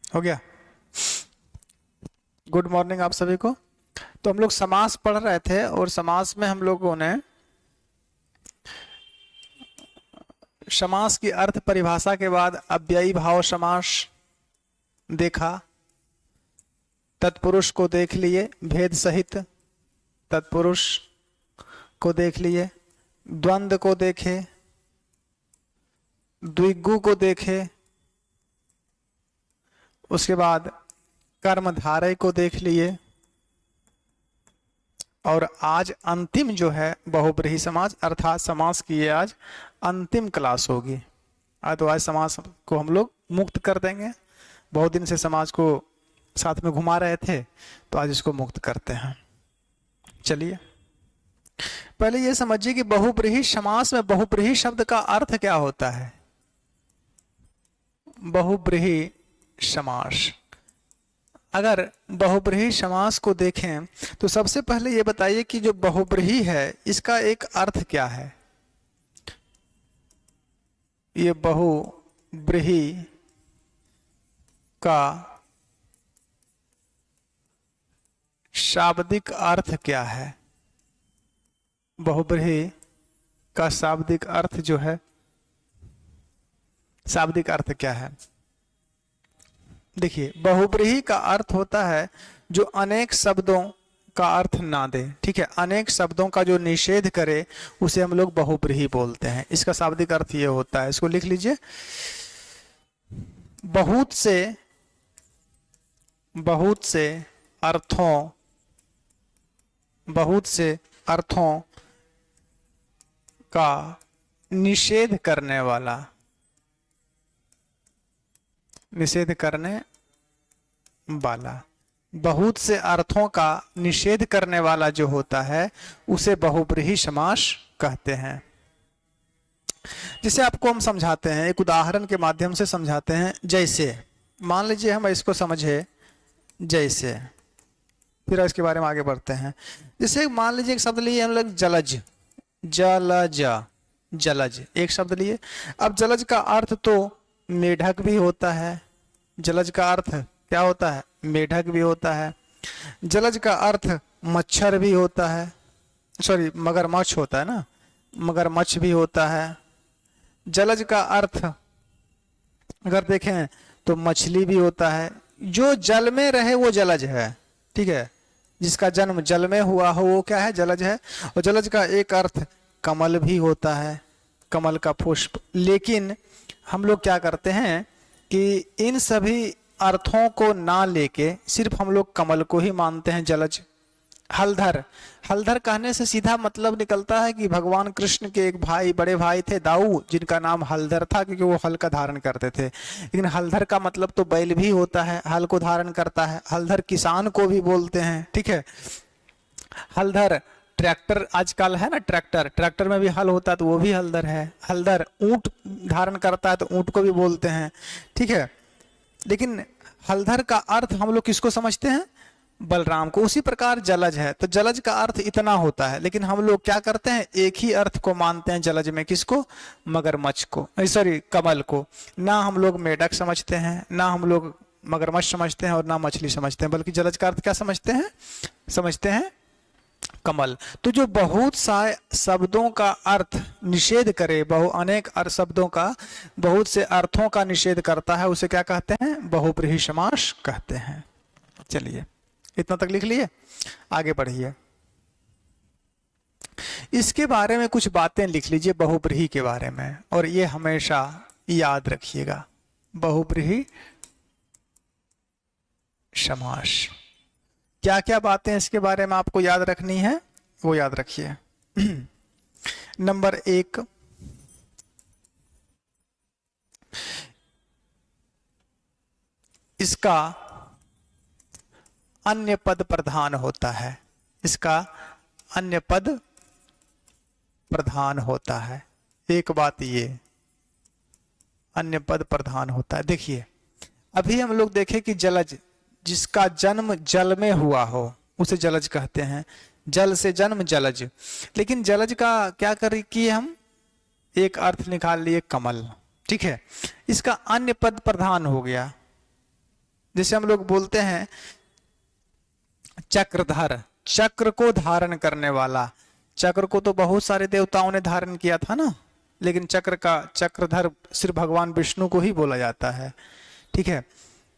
हो गया। Good morning आप सभी को। तो हम लोग समास पढ़ रहे थे और समास में हम लोगों ने समास की अर्थ परिभाषा के बाद अव्ययी भाव समास देखा, तत्पुरुष को देख लिए, भेद सहित तत्पुरुष को देख लिए, द्वंद्व को देखे, द्विगु को देखे, उसके बाद कर्मधारय को देख लिए, और आज अंतिम जो है बहुब्रीहि समास अर्थात समास की ये आज अंतिम क्लास होगी। तो आज समास को हम लोग मुक्त कर देंगे। बहुत दिन से समाज को साथ में घुमा रहे थे, तो आज इसको मुक्त करते हैं। चलिए पहले ये समझिए कि बहुब्रीहि समास में बहुब्रीहि शब्द का अर्थ क्या होता है। बहुब्रीहि समास, अगर बहुब्रीहि समास को देखें तो सबसे पहले ये बताइए कि जो बहुब्रीहि है इसका एक अर्थ क्या है। ये बहुब्रीहि का शाब्दिक अर्थ क्या है। बहुब्रीहि का शाब्दिक अर्थ जो है, शाब्दिक अर्थ क्या है। देखिए बहुब्रीहि का अर्थ होता है जो अनेक शब्दों का अर्थ ना दे। ठीक है, अनेक शब्दों का जो निषेध करे उसे हम लोग बहुब्रीहि बोलते हैं। इसका शाब्दिक अर्थ ये होता है, इसको लिख लीजिए। बहुत से अर्थों का निषेध करने वाला, बहुत से अर्थों का निषेध करने वाला जो होता है उसे बहुब्रीहि समास कहते हैं। जिसे आपको हम समझाते हैं, एक उदाहरण के माध्यम से समझाते हैं। जैसे मान लीजिए हम इसको समझे, जैसे, फिर इसके बारे में आगे बढ़ते हैं। जैसे मान लीजिए एक शब्द लिए हम लोग जलज, जलज एक शब्द लिए। अब जलज का अर्थ तो मेढक भी होता है। जलज का अर्थ क्या होता है, मेढक भी होता है। जलज का अर्थ मच्छर भी होता है, सॉरी मगरमच्छ होता है ना, मगरमच्छ भी होता है। जलज का अर्थ अगर देखें तो मछली भी होता है। जो जल में रहे वो जलज है। ठीक है, जिसका जन्म जल में हुआ हो वो क्या है, जलज है। और जलज का एक अर्थ कमल भी होता है, कमल का पुष्प। लेकिन हम लोग क्या करते हैं कि इन सभी अर्थों को ना लेके सिर्फ हम लोग कमल को ही मानते हैं जलज। हलधर, हलधर कहने से सीधा मतलब निकलता है कि भगवान कृष्ण के एक भाई, बड़े भाई थे दाऊ, जिनका नाम हलधर था क्योंकि वो हल का धारण करते थे। लेकिन हलधर का मतलब तो बैल भी होता है, हल को धारण करता है। हलधर किसान को भी बोलते हैं। ठीक है, हलधर ट्रैक्टर आजकल है ना, ट्रैक्टर में भी हल होता है तो वो भी हलधर है। हलधर ऊंट धारण करता है तो ऊंट को भी बोलते हैं। ठीक है, लेकिन हलधर का अर्थ हम लोग किसको समझते हैं, बलराम को। उसी प्रकार जलज है तो जलज का अर्थ इतना होता है, लेकिन हम लोग क्या करते हैं, एक ही अर्थ को मानते हैं जलज में। किसको, मगरमच्छ को, सॉरी कमल को। ना हम लोग मेढक समझते हैं, ना हम लोग मगरमच्छ समझते हैं, और ना मछली समझते हैं, बल्कि जलज का अर्थ क्या समझते हैं कमल। तो जो बहुत सा शब्दों का अर्थ निषेध करे, अनेक शब्दों का, बहुत से अर्थों का निषेध करता है, उसे क्या कहते हैं, बहुब्रीहि समास कहते हैं। चलिए इतना तक लिख लिए, आगे बढ़िए। इसके बारे में कुछ बातें लिख लीजिए बहुब्रीहि के बारे में, और ये हमेशा याद रखिएगा। बहुब्रीहि समास, क्या क्या बातें इसके बारे में आपको याद रखनी है वो याद रखिए। नंबर 1, इसका अन्य पद प्रधान होता है। इसका अन्य पद प्रधान होता है। एक बात ये, अन्य पद प्रधान होता है। देखिए अभी हम लोग देखें कि जलज, जिसका जन्म जल में हुआ हो उसे जलज कहते हैं। जल से जन्म जलज। लेकिन जलज का क्या करें कि हम एक अर्थ निकाल लिए कमल। ठीक है, इसका अन्य पद प्रधान हो गया। जैसे हम लोग बोलते हैं चक्रधर, चक्र को धारण करने वाला। चक्र को तो बहुत सारे देवताओं ने धारण किया था ना, लेकिन चक्र का चक्रधर सिर्फ भगवान विष्णु को ही बोला जाता है। ठीक है,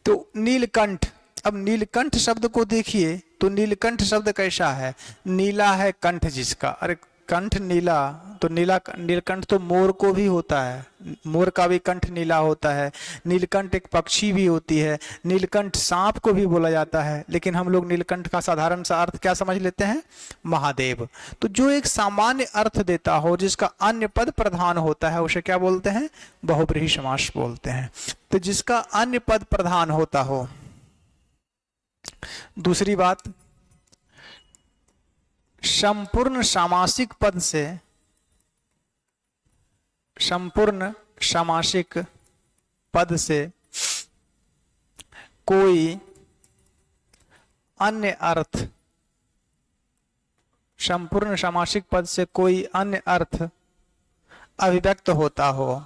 तो नीलकंठ, अब नीलकंठ शब्द को देखिए तो नीलकंठ शब्द कैसा है, नीला है कंठ जिसका, अरे कंठ नीला, तो नीला नीलकंठ तो मोर को भी होता है, मोर का भी कंठ नीला होता है। नीलकंठ एक पक्षी भी होती है, नीलकंठ सांप को भी बोला जाता है, लेकिन हम लोग नीलकंठ का साधारण सा अर्थ क्या समझ लेते हैं, महादेव। तो जो एक सामान्य अर्थ देता हो, जिसका अन्य पद प्रधान होता है, उसे क्या बोलते हैं, बहुब्रीहि समास बोलते हैं। तो जिसका अन्य पद प्रधान होता हो। दूसरी बात, संपूर्ण सामासिक पद से, संपूर्ण सामासिक पद से कोई अन्य अर्थ, संपूर्ण सामासिक पद से कोई अन्य अर्थ अभिव्यक्त होता हो,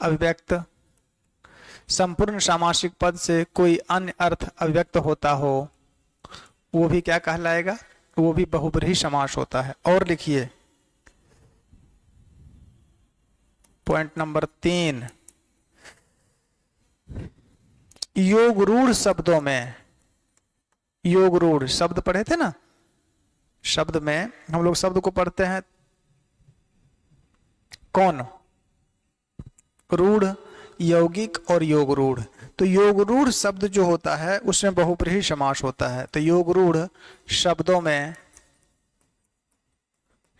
अभिव्यक्त, संपूर्ण सामासिक पद से कोई अन्य अर्थ अभिव्यक्त होता हो, वो भी क्या कहलाएगा, वो भी बहुब्रीहि समास होता है। और लिखिए पॉइंट नंबर 3, योग रूढ़ शब्दों में, योग रूढ़ शब्द पढ़े थे ना, शब्द में हम लोग शब्द को पढ़ते हैं कौन, रूढ़, यौगिक और योग रूढ़। तो योग रूढ़ शब्द जो होता है उसमें बहुब्रीहि समास होता है। तो योग रूढ़ शब्दों में,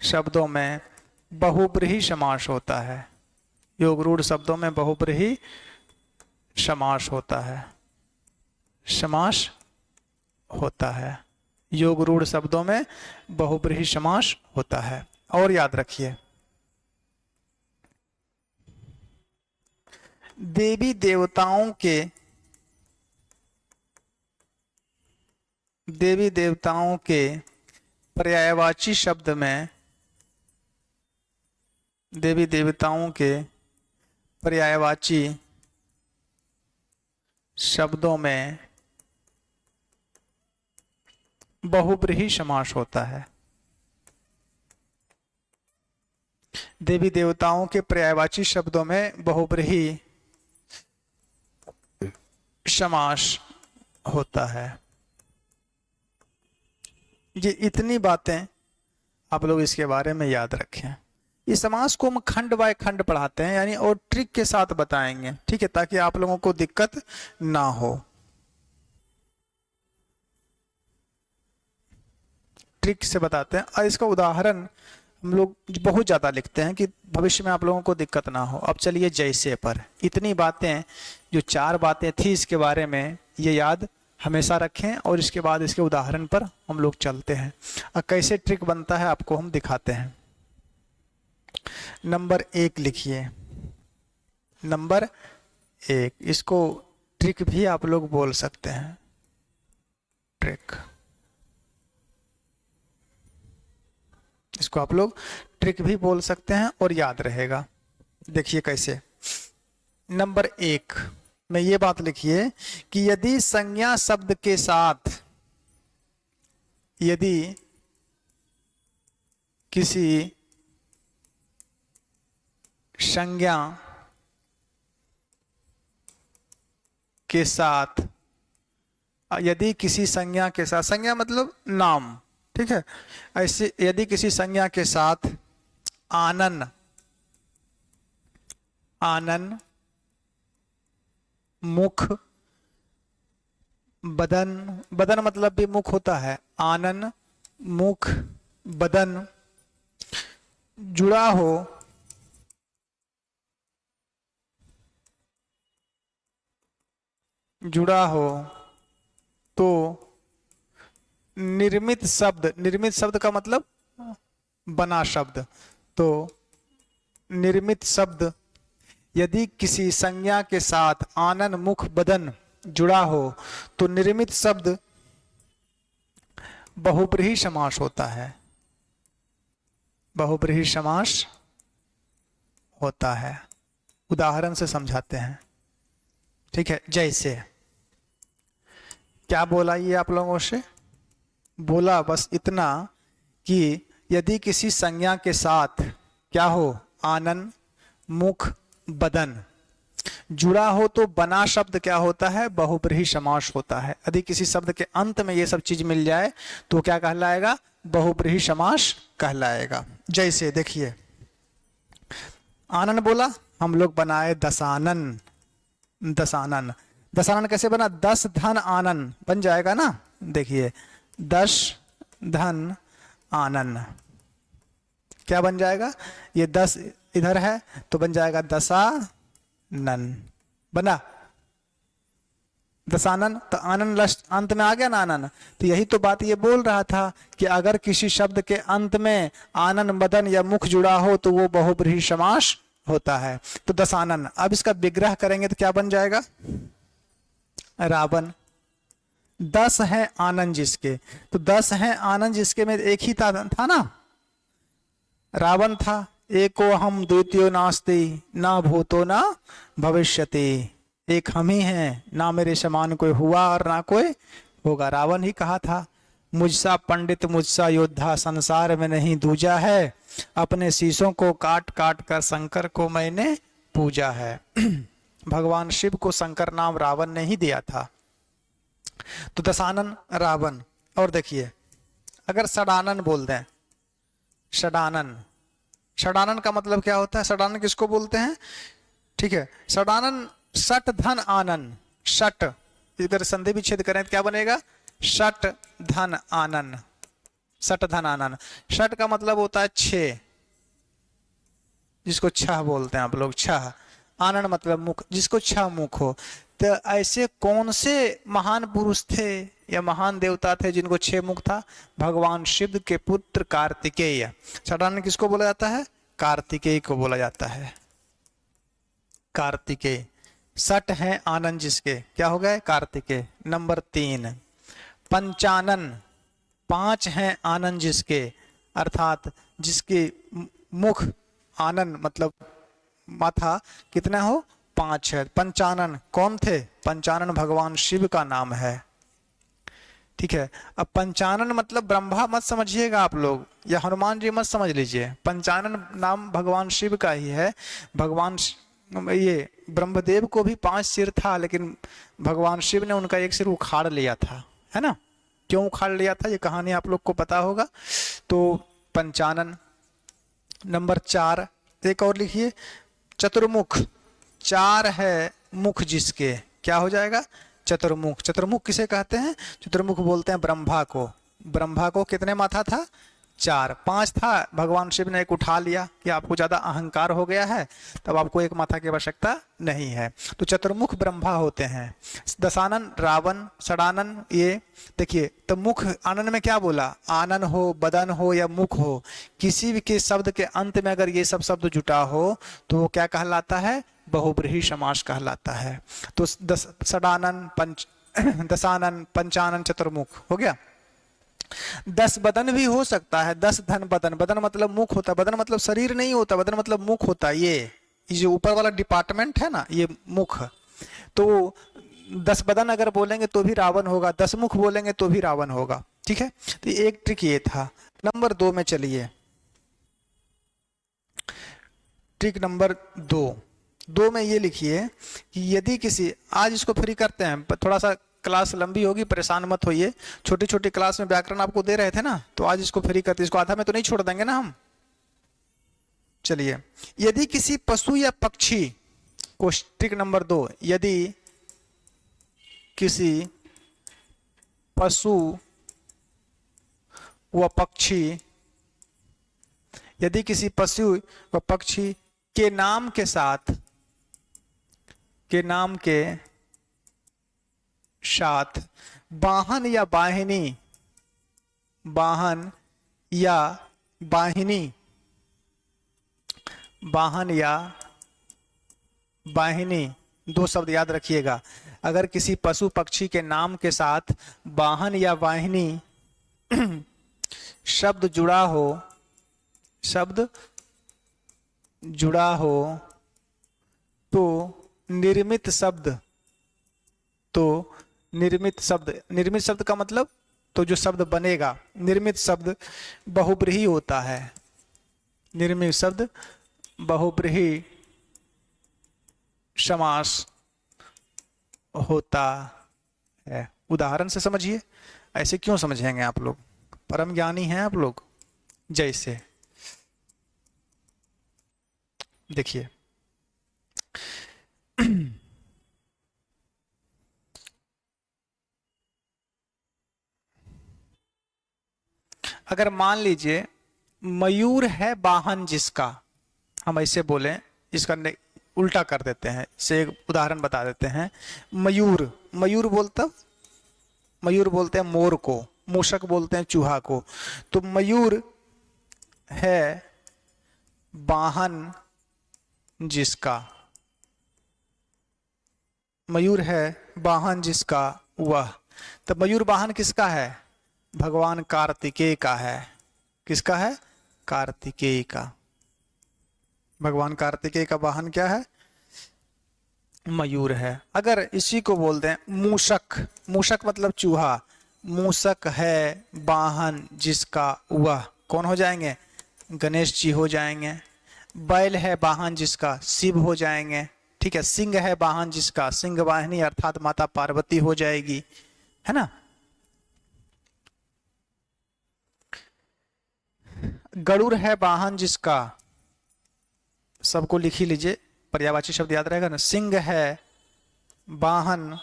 शब्दों में बहुब्रीहि समास होता है, योग रूढ़ शब्दों में बहुब्रीहि समास होता है, समास होता है, योग रूढ़ शब्दों में बहुब्रीहि समास होता है। और याद रखिए, देवी देवताओं के, देवी देवताओं के पर्यायवाची शब्द में, देवी देवताओं के पर्यायवाची शब्दों में बहुब्रीहि समास होता है। देवी देवताओं के पर्यायवाची शब्दों में बहुब्रीहि समास होता है। ये इतनी बातें आप लोग इसके बारे में याद रखें। इस समास को हम खंड बाय खंड पढ़ाते हैं, यानी और ट्रिक के साथ बताएंगे, ठीक है, ताकि आप लोगों को दिक्कत ना हो। ट्रिक से बताते हैं और इसका उदाहरण हम लोग बहुत ज़्यादा लिखते हैं कि भविष्य में आप लोगों को दिक्कत ना हो। अब चलिए जैसे पर, इतनी बातें, जो 4 बातें थी इसके बारे में, ये याद हमेशा रखें और इसके बाद इसके उदाहरण पर हम लोग चलते हैं और कैसे ट्रिक बनता है आपको हम दिखाते हैं। नंबर 1 लिखिए, नंबर 1, इसको ट्रिक भी आप लोग बोल सकते हैं, ट्रिक, इसको आप लोग ट्रिक भी बोल सकते हैं और याद रहेगा। देखिए कैसे। नंबर 1 में ये बात लिखिए कि यदि संज्ञा शब्द के साथ, यदि किसी संज्ञा के साथ, यदि किसी संज्ञा के साथ, संज्ञा मतलब नाम, ठीक है, ऐसे यदि किसी संज्ञा के साथ आनन, आनन, मुख, बदन, बदन मतलब भी मुख होता है, आनन, मुख, बदन जुड़ा हो, जुड़ा हो तो निर्मित शब्द, निर्मित शब्द का मतलब बना शब्द, तो निर्मित शब्द यदि किसी संज्ञा के साथ आनन, मुख, बदन जुड़ा हो तो निर्मित शब्द बहुब्रीहि समास होता है, बहुब्रीहि समास होता है। उदाहरण से समझाते हैं। ठीक है, जैसे क्या बोला ये आप लोगों से? बोला बस इतना कि यदि किसी संज्ञा के साथ क्या हो, आनन, मुख, बदन जुड़ा हो तो बना शब्द क्या होता है, बहुब्रीहि समास होता है। यदि किसी शब्द के अंत में ये सब चीज मिल जाए तो क्या कहलाएगा, बहुब्रीहि समास कहलाएगा। जैसे देखिए, आनन बोला, हम लोग बनाए दसानन। दसानन, दसानन कैसे बना, दस धन आनन बन जाएगा ना। देखिए, दस धन आनन क्या बन जाएगा, ये 10 इधर है तो बन जाएगा दसानन, बना दसानन। तो आनन लस्ट अंत में आ गया ना, आनन। तो यही तो बात ये बोल रहा था कि अगर किसी शब्द के अंत में आनन, बदन या मुख जुड़ा हो तो वो बहुब्रीहि समास होता है। तो दसानन, अब इसका विग्रह करेंगे तो क्या बन जाएगा, रावण। 10 है आनंद जिसके, तो 10 है आनंद जिसके में एक ही था ना, रावण था। एको हम द्वितीयो नास्ति ना भूतो ना भविष्यति, एक हम ही हैं, ना मेरे समान कोई हुआ और ना कोई होगा। रावण ही कहा था, मुझसा पंडित मुझसा योद्धा संसार में नहीं दूजा है, अपने शीशों को काट काट कर शंकर को मैंने पूजा है। भगवान शिव को शंकर नाम रावण ने ही दिया था। तो दसानन रावण। और देखिए, अगर षडानन बोल दें, षडानन, षडानन का मतलब क्या होता है, षडानन किसको बोलते हैं, ठीक है, षडानन षट धन आनन, षट इधर संधि विच्छेद करें तो क्या बनेगा, षट धन आनन, षट धन आनन। षट का मतलब होता है 6, जिसको छह बोलते हैं आप लोग, छह। आनन मतलब मुख, जिसको 6 मुख हो। तो ऐसे कौन से महान पुरुष थे या महान देवता थे जिनको 6 मुख था, भगवान शिव के पुत्र कार्तिकेय। षडानन किसको बोला जाता है, कार्तिकेय को बोला जाता है, कार्तिकेय। सट है आनंद जिसके, क्या हो गए, कार्तिकेय। नंबर 3 पंचानन, 5 हैं आनंद जिसके, अर्थात जिसके मुख आनंद मतलब माथा कितना हो, 5 है। पंचानन कौन थे, पंचानन भगवान शिव का नाम है, ठीक है। अब पंचानन मतलब ब्रह्मा मत समझिएगा आप लोग, या हनुमान जी मत समझ लीजिए। पंचानन नाम भगवान शिव का ही है। भगवान ये ब्रह्मदेव को भी 5 सिर था, लेकिन भगवान शिव ने उनका एक सिर उखाड़ लिया था, है ना। क्यों उखाड़ लिया था, ये कहानी आप लोग को पता होगा। तो पंचानन। नंबर 4 एक और लिखिए, चतुर्मुख, 4 है मुख जिसके, क्या हो जाएगा, चतुर्मुख। चतुर्मुख किसे कहते हैं, चतुर्मुख बोलते हैं ब्रह्मा को। ब्रह्मा को कितने माथा था, 4, 5 था, भगवान शिव ने एक उठा लिया कि आपको ज्यादा अहंकार हो गया है, तब आपको एक माथा की आवश्यकता नहीं है। तो चतुर्मुख ब्रह्मा होते हैं। दसानन रावण, षडानन ये देखिए। तो मुख आनन में क्या बोला, आनन हो, बदन हो या मुख हो, किसी भी के शब्द के अंत में अगर ये सब शब्द जुटा हो तो वो क्या कहलाता है, बहुब्रीहि समास कहलाता है। तो षडानन दसानन पंचानन चतुर्मुख हो गया। 10 बदन भी हो सकता है, 10 धन बदन। बदन मतलब मुख होता है, बदन मतलब शरीर नहीं होता, बदन मतलब मुख होता है। ये जो ऊपर वाला डिपार्टमेंट है ना, ये मुख। तो 10 बदन अगर बोलेंगे तो भी रावण होगा, 10 मुख बोलेंगे तो भी रावण होगा, ठीक है। तो एक ट्रिक ये था। नंबर 2 में चलिए, ट्रिक नंबर 2 में ये लिखिए कि यदि किसी, आज इसको फ्री करते हैं, थोड़ा सा क्लास लंबी होगी, परेशान मत होइए। छोटी छोटी क्लास में व्याकरण आपको दे रहे थे ना, तो आज इसको फ्री करते, इसको आधा में तो नहीं छोड़ देंगे ना हम। चलिए, यदि किसी पशु या पक्षी को, ट्रिक नंबर 2, यदि किसी पशु व पक्षी, यदि किसी पशु व पक्षी के नाम के साथ, के नाम के साथ वाहन या वाहिनी, वाहन या वाहिनी, वाहन या वाहिनी, 2 शब्द याद रखिएगा। अगर किसी पशु पक्षी के नाम के साथ वाहन या वाहिनी शब्द जुड़ा हो, शब्द जुड़ा हो तो निर्मित शब्द, तो निर्मित शब्द का मतलब, तो जो शब्द बनेगा, निर्मित शब्द बहुब्रीहि होता है। निर्मित शब्द बहुब्रीहि समास होता है। उदाहरण से समझिए, ऐसे क्यों समझेंगे आप लोग, परम ज्ञानी हैं आप लोग। जैसे देखिए, अगर मान लीजिए मयूर है वाहन जिसका, हम ऐसे बोलें, इसका उल्टा कर देते हैं, से एक उदाहरण बता देते हैं। मयूर, मयूर बोलते हैं मोर को, मूषक बोलते हैं चूहा को। तो मयूर है वाहन जिसका, मयूर है वाहन जिसका वह। तो मयूर वाहन किसका है? भगवान कार्तिकेय का है। किसका है? कार्तिकेय का। भगवान कार्तिकेय का वाहन क्या है? मयूर है। अगर इसी को बोलते हैं मूषक, मूषक मतलब चूहा, मूषक है वाहन जिसका वह, कौन हो जाएंगे? गणेश जी हो जाएंगे। बैल है वाहन जिसका, शिव हो जाएंगे। ठीक है। सिंह है वाहन जिसका, सिंह वाहिनी अर्थात माता पार्वती हो जाएगी, है ना। गरुड़ है वाहन जिसका, सबको लिख ही लीजिए, पर्यायवाची शब्द याद रहेगा ना। सिंह है वाहन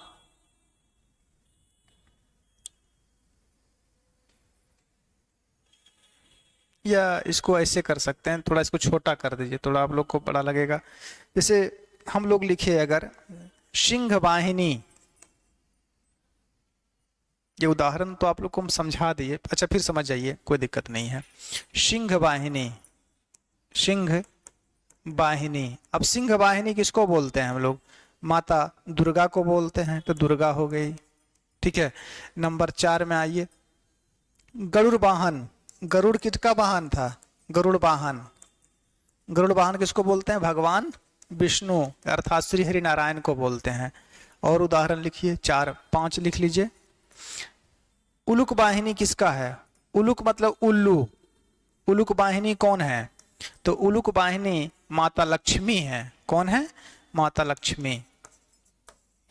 या इसको ऐसे कर सकते हैं, थोड़ा इसको छोटा कर दीजिए, थोड़ा आप लोग को बड़ा लगेगा। जैसे हम लोग लिखे अगर सिंह वाहिनी, ये उदाहरण तो आप लोग को हम समझा दिए, अच्छा फिर समझ जाइए, कोई दिक्कत नहीं है। सिंह वाहिनी, सिंह वाहिनी। अब सिंह वाहिनी किसको बोलते हैं हम लोग? माता दुर्गा को बोलते हैं, तो दुर्गा हो गई। ठीक है। नंबर 4 में आइए, गरुड़ वाहन। गरुड़ किसका वाहन था? गरुड़ वाहन। गरुड़ वाहन किसको बोलते हैं? भगवान विष्णु अर्थात श्री हरि नारायण को बोलते हैं। और उदाहरण लिखिए, 4 5 लिख लीजिए। उलुक वाहिनी किसका है? उलुक मतलब उल्लू। उलुक वाहिनी कौन है? तो उलुक वाहिनी माता लक्ष्मी है। कौन है? माता लक्ष्मी।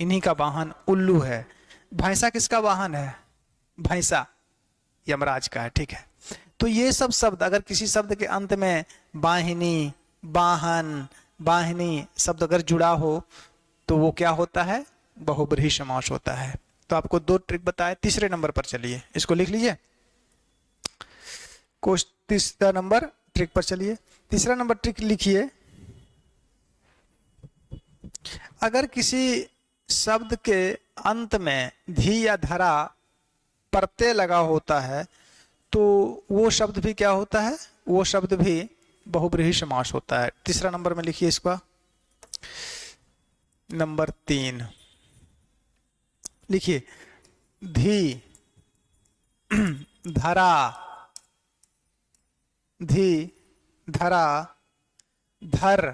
इन्हीं का वाहन उल्लू है। भैंसा किसका वाहन है? भैंसा यमराज का है। ठीक है। तो ये सब शब्द, अगर किसी शब्द के अंत में वाहिनी, वाहन, वाहिनी शब्द अगर जुड़ा हो तो वो क्या होता है? बहुब्रीहि समास होता है। तो आपको 2 ट्रिक बताए। तीसरे नंबर पर चलिए, इसको लिख लीजिए। तीसरा नंबर ट्रिक पर चलिए। तीसरा नंबर ट्रिक लिखिए, अगर किसी शब्द के अंत में धी या धरा प्रत्यय लगा होता है तो वो शब्द भी क्या होता है? वो शब्द भी बहुब्रीहि समास होता है। तीसरा नंबर में लिखिए इसका, नंबर 3 लिखिए, धी, धरा, धी, धरा, धर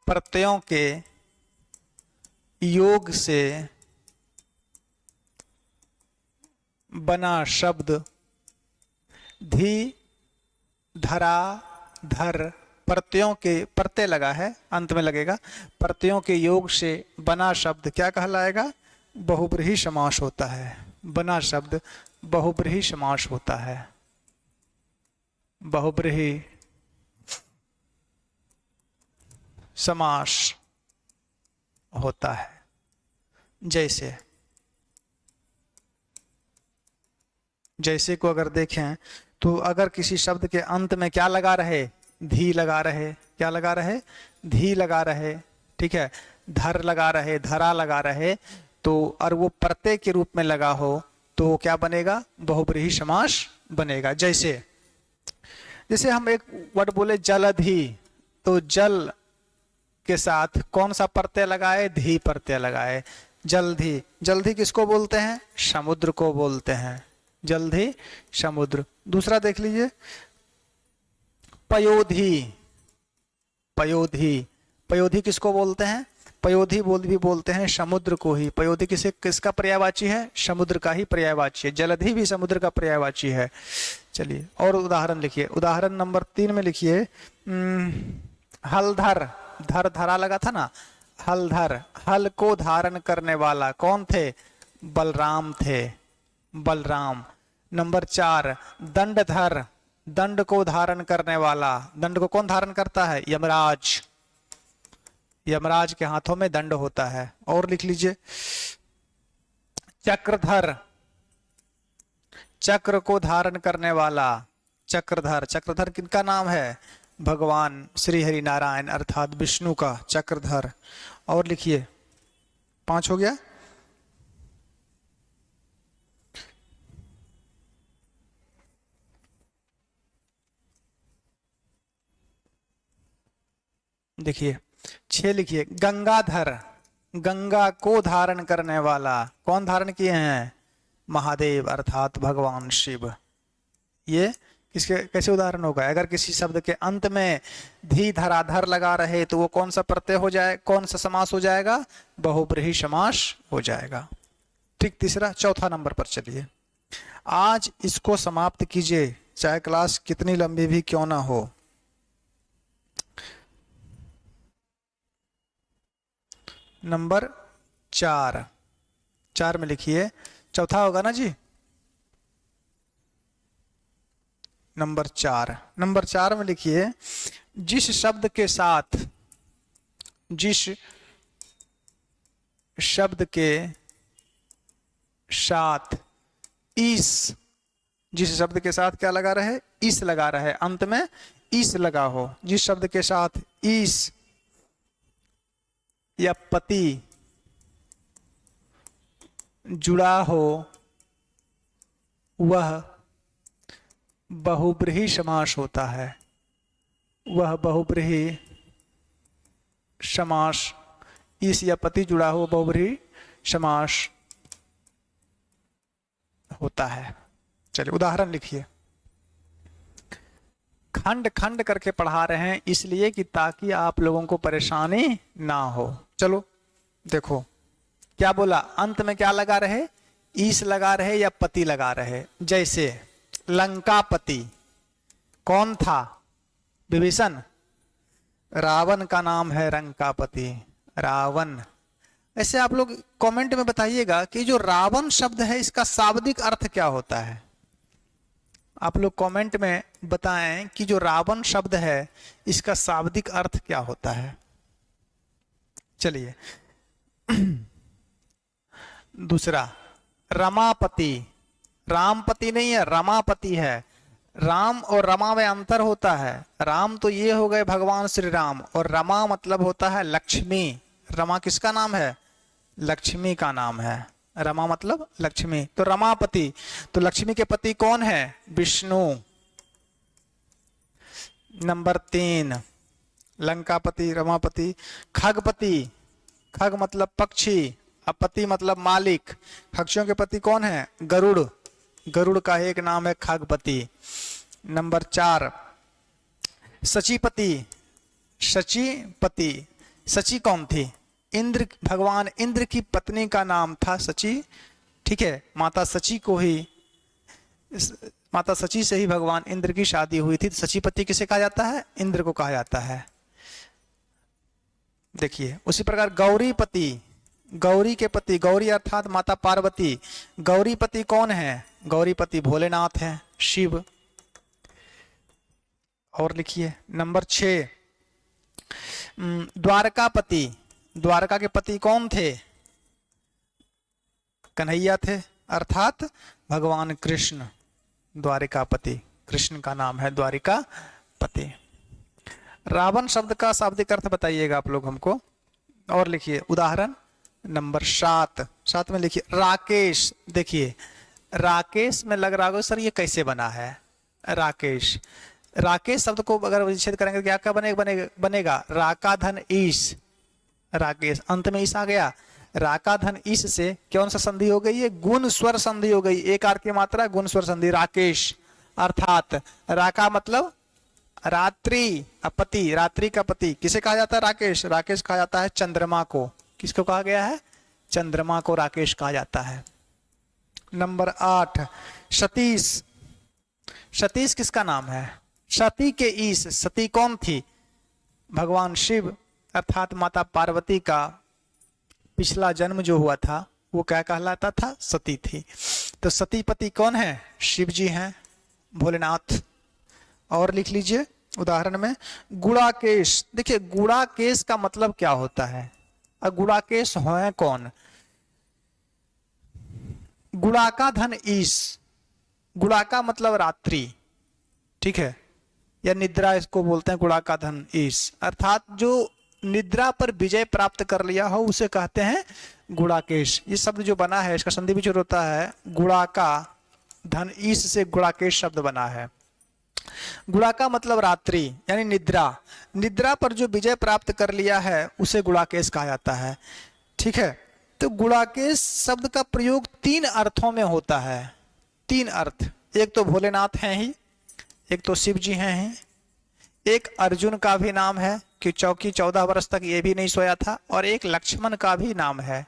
प्रत्ययों के योग से बना शब्द। धी, धरा, धर प्रत्ययों के, प्रत्यय लगा है, अंत में लगेगा, प्रत्ययों के योग से बना शब्द क्या कहलाएगा? बहुब्रीहि समास होता है। बना शब्द बहुब्रीहि समास होता है। बहुब्रीहि समास होता है। जैसे, जैसे को अगर देखें तो अगर किसी शब्द के अंत में क्या लगा रहे? धी लगा रहे। क्या लगा रहे? धी लगा रहे। ठीक है। धर लगा रहे, धरा लगा रहे, तो और वो प्रत्यय के रूप में लगा हो तो क्या बनेगा? बहुब्रीहि समास बनेगा। जैसे, जैसे हम एक वर्ड बोले जलधि, तो जल के साथ कौन सा प्रत्यय लगाए? धी प्रत्यय लगाए। जलधि। जलधि किसको बोलते हैं? समुद्र को बोलते हैं। जलधि समुद्र। दूसरा देख लीजिए, पयोधी। पयोधी पयोधी किसको बोलते हैं? पयोधी भी बोलते हैं समुद्र को ही। पयोधी किसका पर्यायवाची है? समुद्र का ही पर्यायवाची है। जलधि भी समुद्र का पर्यायवाची है। चलिए और उदाहरण लिखिए। उदाहरण नंबर 3 में लिखिए हलधर। धर धरा लगा था ना, हलधर। हल को धारण करने वाला कौन थे? बलराम थे, बलराम। नंबर 4 दंडधर। दंड को धारण करने वाला। दंड को कौन धारण करता है? यमराज। यमराज के हाथों में दंड होता है। और लिख लीजिए चक्रधर। चक्र को धारण करने वाला चक्रधर। चक्रधर किनका नाम है? भगवान श्री हरि नारायण अर्थात विष्णु का चक्रधर। और लिखिए 5 हो गया। देखिए 6 लिखिए गंगाधर। गंगा को धारण करने वाला कौन धारण किए हैं? महादेव अर्थात भगवान शिव। ये किसके कैसे उदाहरण होगा? अगर किसी शब्द के अंत में धी धराधर लगा रहे तो वो कौन सा प्रत्यय हो जाए, कौन सा समास हो जाएगा? बहुब्रीहि समास हो जाएगा। ठीक, तीसरा चौथा नंबर पर चलिए। आज इसको समाप्त कीजिए, चाहे क्लास कितनी लंबी भी क्यों ना हो। नंबर 4 में लिखिए, चौथा होगा ना जी? नंबर 4 में लिखिए जिस शब्द के साथ इस, जिस शब्द के साथ क्या लगा रहे? इस लगा रहे, अंत में इस लगा हो। जिस शब्द के साथ इस या पति जुड़ा हो वह बहुब्रीहि समास होता है। वह बहुब्रीहि समास, इस या पति जुड़ा हो बहुब्रीहि समास होता है। चलिए उदाहरण लिखिए। खंड खंड करके पढ़ा रहे हैं इसलिए कि ताकि आप लोगों को परेशानी ना हो। चलो देखो क्या बोला, अंत में क्या लगा रहे? ईस लगा रहे या पति लगा रहे। जैसे लंकापति कौन था? विभीषण। रावण का नाम है लंकापति, रावण। ऐसे आप लोग कमेंट में बताइएगा कि जो रावण शब्द है इसका शाब्दिक अर्थ क्या होता है। आप लोग कमेंट में बताएं कि जो रावण शब्द है इसका शाब्दिक अर्थ क्या होता है। चलिए दूसरा रमापति। रामपति नहीं है, रमापति है। राम और रमा में अंतर होता है। राम तो ये हो गए भगवान श्री राम, और रमा मतलब होता है लक्ष्मी। रमा किसका नाम है? लक्ष्मी का नाम है। रमा मतलब लक्ष्मी। तो रमापति, तो लक्ष्मी के पति कौन है? विष्णु। नंबर 3 लंकापति, रमापति। खगपति, खग मतलब पक्षी, अपति मतलब मालिक। पक्षियों के पति कौन है? गरुड़। गरुड़ का एक नाम है खगपति। नंबर 4 सचीपति। सचीपति, सची कौन थी? इंद्र, भगवान इंद्र की पत्नी का नाम था सची। ठीक है, माता सची को ही, माता सची से ही भगवान इंद्र की शादी हुई थी। सचीपति किसे कहा जाता है? इंद्र को कहा जाता है। देखिए उसी प्रकार गौरीपति, गौरी के पति, गौरी अर्थात माता पार्वती। गौरीपति कौन है? गौरीपति भोलेनाथ हैं, शिव। और लिखिए नंबर 6 द्वारकापति। द्वारका के पति कौन थे? कन्हैया थे अर्थात भगवान कृष्ण। द्वारिकापति, कृष्ण का नाम है द्वारिकापति। रावण शब्द का शाब्दिक अर्थ बताइएगा आप लोग हमको। और लिखिए उदाहरण नंबर 7 में लिखिए राकेश। देखिए राकेश में लग रहा होगा सर ये कैसे बना है? राकेश, राकेश शब्द को अगर विच्छेद करेंगे तो क्या बनेगा? राका धन ईश। राकेश, अंत में ईश आ गया। राका धन ईश से कौन सा संधि हो गई? ये गुण स्वर संधि हो गई। एक आर की मात्रा गुण स्वर संधि। राकेश अर्थात राका मतलब रात्रि अपति, रात्रि का पति किसे कहा जाता है? राकेश। राकेश कहा जाता है चंद्रमा को। किसको कहा गया है? चंद्रमा को राकेश कहा जाता है। नंबर 8 सतीश। सतीश किसका नाम है? सती के ईश। सती कौन थी? भगवान शिव अर्थात माता पार्वती का पिछला जन्म जो हुआ था वो क्या कहलाता था? सती थी। तो सतीपति कौन है? शिव जी हैं, भोलेनाथ। और लिख लीजिए उदाहरण में गुड़ाकेश। देखिए गुड़ाकेश का मतलब क्या होता है? और गुड़ाकेश है कौन? गुड़ाका धन ईश। गुड़ाका मतलब रात्रि, ठीक है, या निद्रा इसको बोलते हैं गुड़ाका धन ईश। अर्थात जो निद्रा पर विजय प्राप्त कर लिया हो उसे कहते हैं गुड़ाकेश। ये शब्द जो बना है इसका संधि विच्छेद होता है गुड़ाका धन ईश से गुड़ाकेश शब्द बना है। गुड़ाका मतलब रात्रि यानी निद्रा। निद्रा पर जो विजय प्राप्त कर लिया है उसे गुड़ाकेश कहा जाता है, ठीक है। तो गुड़ाकेश शब्द का प्रयोग 3 अर्थों में होता है। 3 अर्थ, एक तो भोलेनाथ हैं ही, एक तो शिव जी हैं ही, एक अर्जुन का भी नाम है कि चौकी 14 वर्ष तक ये भी नहीं सोया था, और एक लक्ष्मण का भी नाम है।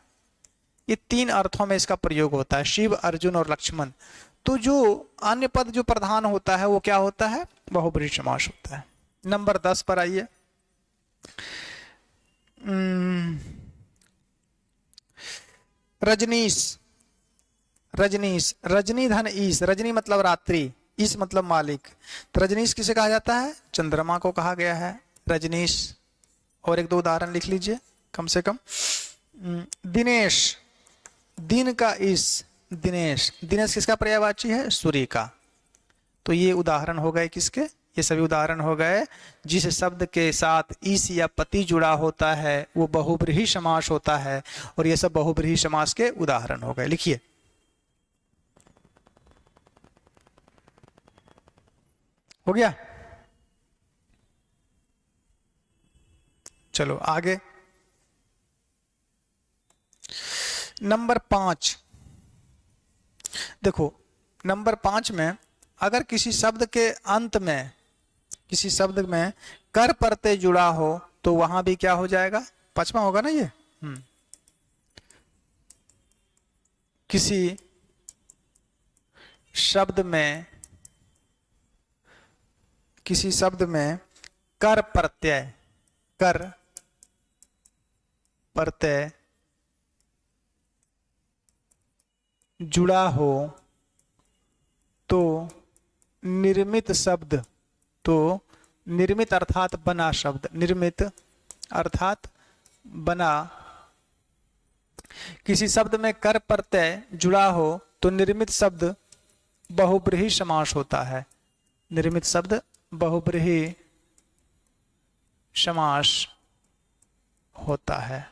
ये 3 अर्थों में इसका प्रयोग होता है, शिव, अर्जुन और लक्ष्मण। तो जो अन्य पद जो प्रधान होता है वो क्या होता है? बहुब्रीहि समास होता है। नंबर 10 पर आइए। रजनीश। रजनीश, रजनी धन ईश। रजनी मतलब रात्रि, ईश मतलब मालिक। तो रजनीश किसे कहा जाता है? चंद्रमा को कहा गया है रजनीश। और 1-2 उदाहरण लिख लीजिए कम से कम। दिनेश, दिन का ईश दिनेश। दिनेश किसका पर्यायवाची है? सूर्य का। तो ये उदाहरण हो गए किसके? ये सभी उदाहरण हो गए जिस शब्द के साथ ईश या पति जुड़ा होता है वो बहुब्रीहि समास होता है, और ये सब बहुब्रीहि समास के उदाहरण हो गए। लिखिए हो गया? चलो आगे। नंबर 5 देखो, नंबर 5 में अगर किसी शब्द के अंत में, किसी शब्द में कर प्रत्यय जुड़ा हो तो वहां भी क्या हो जाएगा? 5वां होगा ना ये। किसी शब्द में, किसी शब्द में कर प्रत्यय, कर प्रत्यय जुड़ा हो तो निर्मित शब्द, तो निर्मित अर्थात बना शब्द, निर्मित अर्थात बना, किसी शब्द में कर प्रत्यय जुड़ा हो तो निर्मित शब्द बहुब्रीहि समास होता है। निर्मित शब्द बहुब्रीहि समास होता है।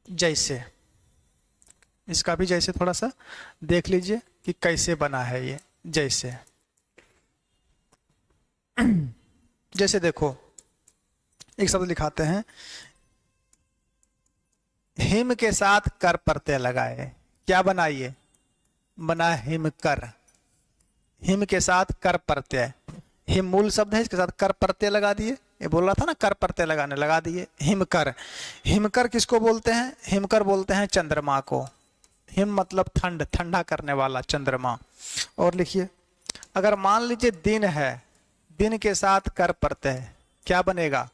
जैसे इसका भी जैसे थोड़ा सा देख लीजिए कि कैसे बना है ये। जैसे जैसे देखो एक शब्द लिखाते हैं, हिम के साथ कर प्रत्यय लगाए, क्या बनाइए? बना हिमकर। हिम के साथ कर प्रत्यय, हिम मूल शब्द है, इसके साथ कर प्रत्यय लगा दिए। ये बोल रहा था ना कर प्रत्यय लगाने, लगा दिए हिमकर। हिमकर किसको बोलते हैं? हिमकर बोलते हैं चंद्रमा को। हिम मतलब ठंड, ठंडा करने वाला चंद्रमा। और लिखिए अगर मान लीजिए दिन है, दिन के साथ कर प्रत्यय क्या बनेगा?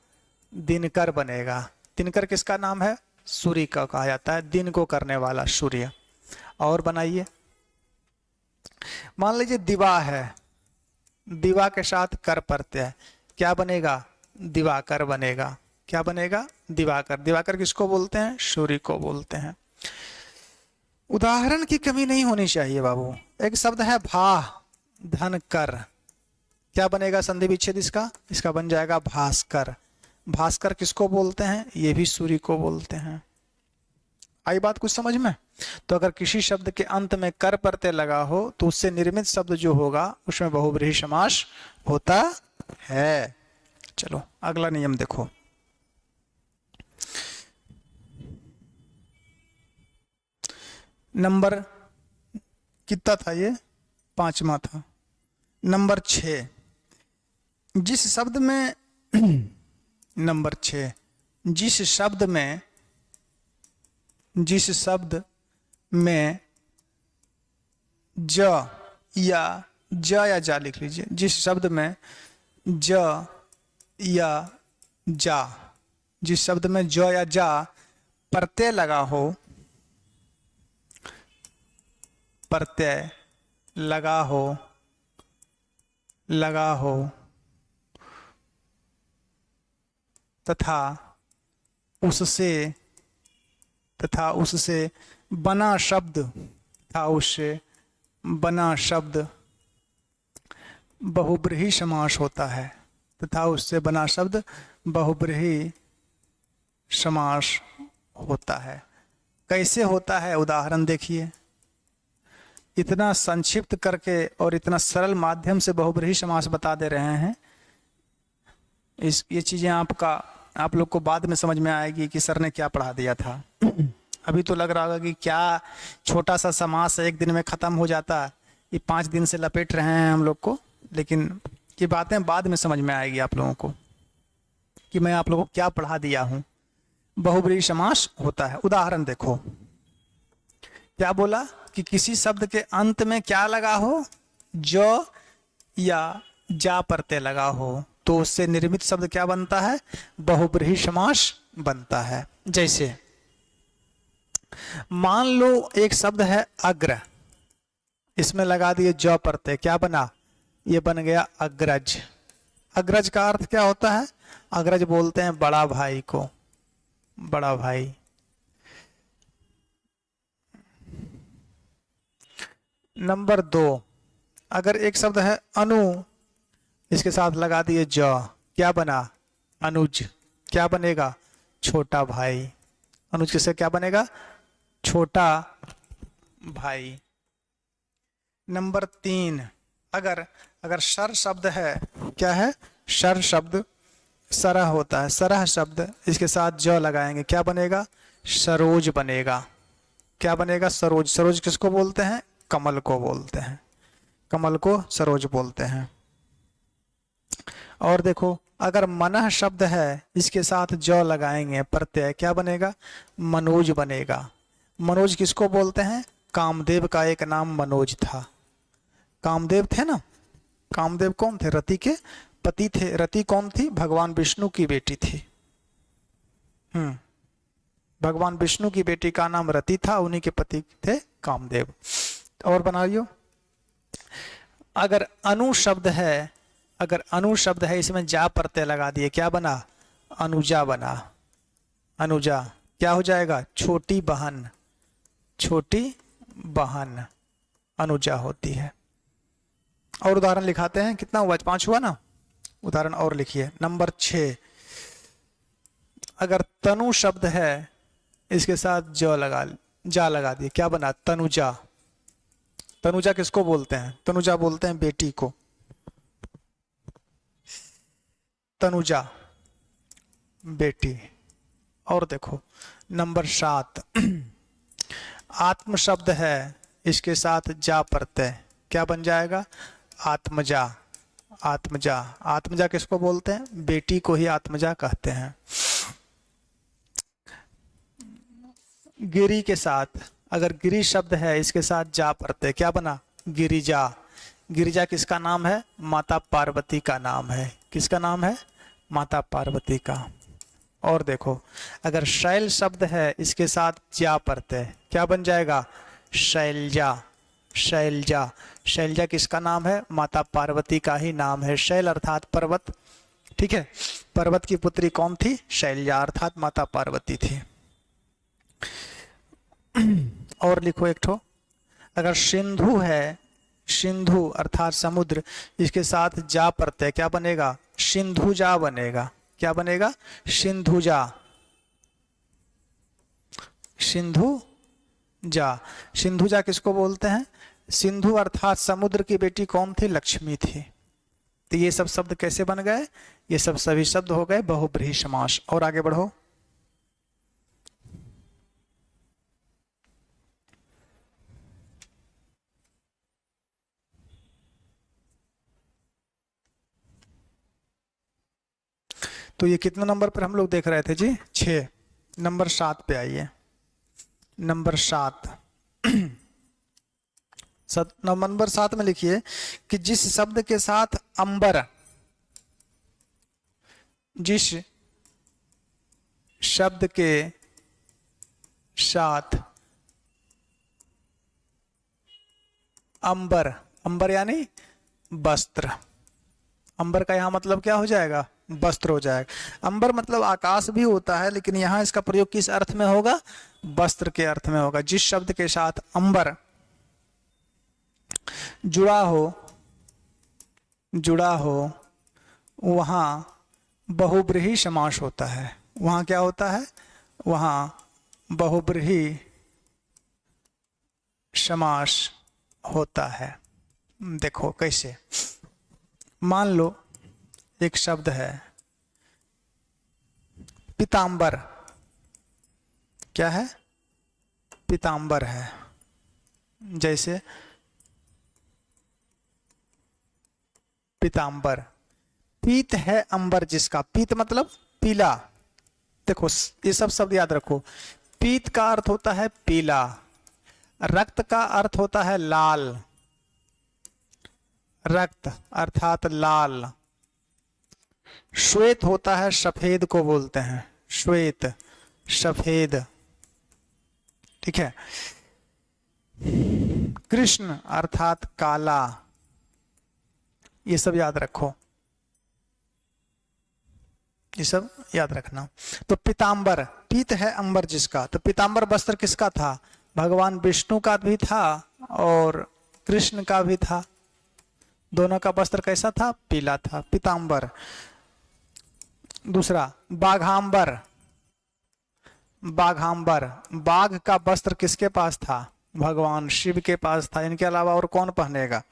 दिनकर बनेगा। दिनकर किसका नाम है? सूर्य का कहा जाता है, दिन को करने वाला सूर्य। और बनाइए, मान लीजिए दिवा है, दिवा के साथ कर प्रत्यय क्या बनेगा? दिवाकर बनेगा। क्या बनेगा? दिवाकर। दिवाकर किसको बोलते हैं? सूर्य को बोलते हैं। उदाहरण की कमी नहीं होनी चाहिए बाबू। एक शब्द है भा धन कर, क्या बनेगा संधि विच्छेद इसका? इसका बन जाएगा भास्कर। भास्कर किसको बोलते हैं? ये भी सूर्य को बोलते हैं। आई बात कुछ समझ में? तो अगर किसी शब्द के अंत में कर प्रत्यय लगा हो तो उससे निर्मित शब्द जो होगा उसमें बहुब्रीहि समास होता है। चलो अगला नियम देखो। नंबर कितना था ये? 5वां था। नंबर 6, जिस शब्द में नंबर 6, जिस शब्द में ज या जा लिख लीजिए। जिस शब्द में ज या जा, जिस शब्द में ज या जा प्रत्यय लगा हो, प्रत्यय लगा हो तथा उससे बना शब्द बहुब्रीहि समास होता है, तथा उससे बना शब्द बहुब्रीहि समास होता है। कैसे होता है, उदाहरण देखिए। इतना संक्षिप्त करके और इतना सरल माध्यम से बहुब्रीहि समास बता दे रहे हैं। ये चीजें आप लोग को बाद में समझ में आएगी कि सर ने क्या पढ़ा दिया था। अभी तो लग रहा होगा कि क्या छोटा सा समास एक दिन में खत्म हो जाता है, ये 5 दिन से लपेट रहे हैं हम लोग को। लेकिन ये बातें बाद में समझ में आएगी आप लोगों को कि मैं आप लोगों को क्या पढ़ा दिया हूं। बहुब्रीहि समास होता है। उदाहरण देखो, क्या बोला कि किसी शब्द के अंत में क्या लगा हो, ज या जा प्रत्यय लगा हो, तो उससे निर्मित शब्द क्या बनता है, बहुब्रीहि समास बनता है। जैसे मान लो एक शब्द है अग्र, इसमें लगा दिए ज प्रत्यय, क्या बना, ये बन गया अग्रज। अग्रज का अर्थ क्या होता है, अग्रज बोलते हैं बड़ा भाई को, बड़ा भाई। नंबर 2, अगर एक शब्द है अनु, इसके साथ लगा दिए ज, क्या बना, अनुज। क्या बनेगा, छोटा भाई। अनुज किससे क्या बनेगा, छोटा भाई। नंबर 3, अगर शर शब्द है, क्या है, शर शब्द सरह होता है, सरह शब्द, इसके साथ ज लगाएंगे, क्या बनेगा, सरोज बनेगा। क्या बनेगा, सरोज। सरोज किसको बोलते हैं, कमल को बोलते हैं, कमल को सरोज बोलते हैं। और देखो, अगर मनः शब्द है, इसके साथ ज लगाएंगे प्रत्यय, क्या बनेगा, मनोज बनेगा। मनोज किसको बोलते हैं, कामदेव का एक नाम मनोज था। कामदेव थे ना, कामदेव कौन थे, रति के पति थे। रति कौन थी, भगवान विष्णु की बेटी थी। भगवान विष्णु की बेटी का नाम रति था, उन्हीं के पति थे कामदेव। और बनाइयो, अगर अनु शब्द है, अगर अनु शब्द है, इसमें जा प्रत्यय लगा दिए, क्या बना, अनुजा बना। अनुजा क्या हो जाएगा, छोटी बहन, छोटी बहन अनुजा होती है। और उदाहरण लिखाते हैं, कितना हुआ, 5 हुआ ना। उदाहरण और लिखिए। नंबर 6, अगर तनु शब्द है, इसके साथ जा लगा दिए, क्या बना, तनुजा। तनुजा किसको बोलते हैं, तनुजा बोलते हैं बेटी को, तनुजा बेटी। और देखो नंबर 7, आत्म शब्द है, इसके साथ जा प्रत्यय, क्या बन जाएगा, आत्मजा। आत्मजा, आत्मजा किसको बोलते हैं, बेटी को ही आत्मजा कहते हैं। गिरी के साथ, अगर गिरी शब्द है, इसके साथ जा प्रत्यय, क्या बना, गिरिजा। गिरिजा किसका नाम है, माता पार्वती का नाम है। किसका नाम है, माता पार्वती का। और देखो, अगर शैल शब्द है, इसके साथ जा प्रत्यय, क्या बन जाएगा, शैलजा। शैलजा, शैलजा किसका नाम है, माता पार्वती का ही नाम है। शैल अर्थात पर्वत, ठीक है। पर्वत की पुत्री कौन थी, शैलजा, अर्थात माता पार्वती थी। और लिखो एक ठो, अगर सिंधु है, सिंधु अर्थात समुद्र, इसके साथ जा प्रत्यय, क्या बनेगा, सिंधुजा बनेगा। क्या बनेगा, सिंधुजा। सिंधुजा, सिंधुजा किसको बोलते हैं, सिंधु अर्थात समुद्र की बेटी कौन थी, लक्ष्मी थी। तो ये सब शब्द कैसे बन गए, ये सब सभी शब्द हो गए बहुब्रीहि समास। और आगे बढ़ो, तो ये कितना नंबर पर हम लोग देख रहे थे जी? 6। नंबर 7 पे आइए। नंबर 7 नंबर 7 में लिखिए कि जिस शब्द के साथ अंबर, जिस शब्द के साथ अंबर, अंबर यानी वस्त्र, अंबर का यहां मतलब क्या हो जाएगा? वस्त्र हो जाएगा। अंबर मतलब आकाश भी होता है, लेकिन यहां इसका प्रयोग किस अर्थ में होगा? वस्त्र के अर्थ में होगा। जिस शब्द के साथ अंबर जुड़ा हो वहां बहुब्रीहि समास होता है। वहां क्या होता है? वहां बहुब्रीहि समास होता है। देखो कैसे, मान लो एक शब्द है पीतांबर। क्या है? पीतांबर है। जैसे पीतांबर, पीत है अंबर जिसका, पीत मतलब पीला। देखो ये सब शब्द याद रखो। पीत का अर्थ होता है पीला, रक्त का अर्थ होता है लाल, रक्त अर्थात लाल। श्वेत होता है सफेद को बोलते हैं, श्वेत, सफेद, ठीक है। कृष्ण अर्थात काला, ये सब याद रखो, ये सब याद रखना। तो पीतांबर, पीत है अंबर जिसका, तो पीतांबर वस्त्र किसका था? भगवान विष्णु का भी था और कृष्ण का भी था। दोनों का वस्त्र कैसा था? पीला था, पीतांबर। दूसरा बाघांबर, बाघांबर, बाघ का वस्त्र किसके पास था? भगवान शिव के पास था। इनके अलावा और कौन पहनेगा?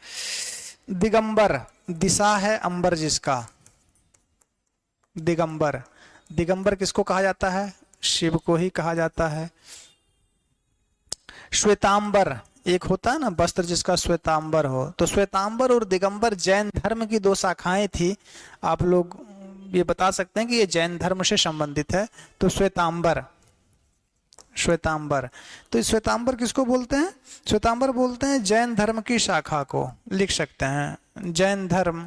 दिगंबर, दिशा है अंबर जिसका, दिगंबर। दिगंबर किसको कहा जाता है? शिव को ही कहा जाता है। श्वेतांबर, एक होता है ना वस्त्र जिसका श्वेतांबर हो, तो श्वेतांबर और दिगंबर जैन धर्म की 2 शाखाएं थी। आप लोग ये बता सकते हैं कि ये जैन धर्म से संबंधित है। तो श्वेतांबर, श्वेतांबर, तो श्वेतांबर किसको बोलते हैं? श्वेतांबर बोलते हैं जैन धर्म की शाखा को। लिख सकते हैं जैन धर्म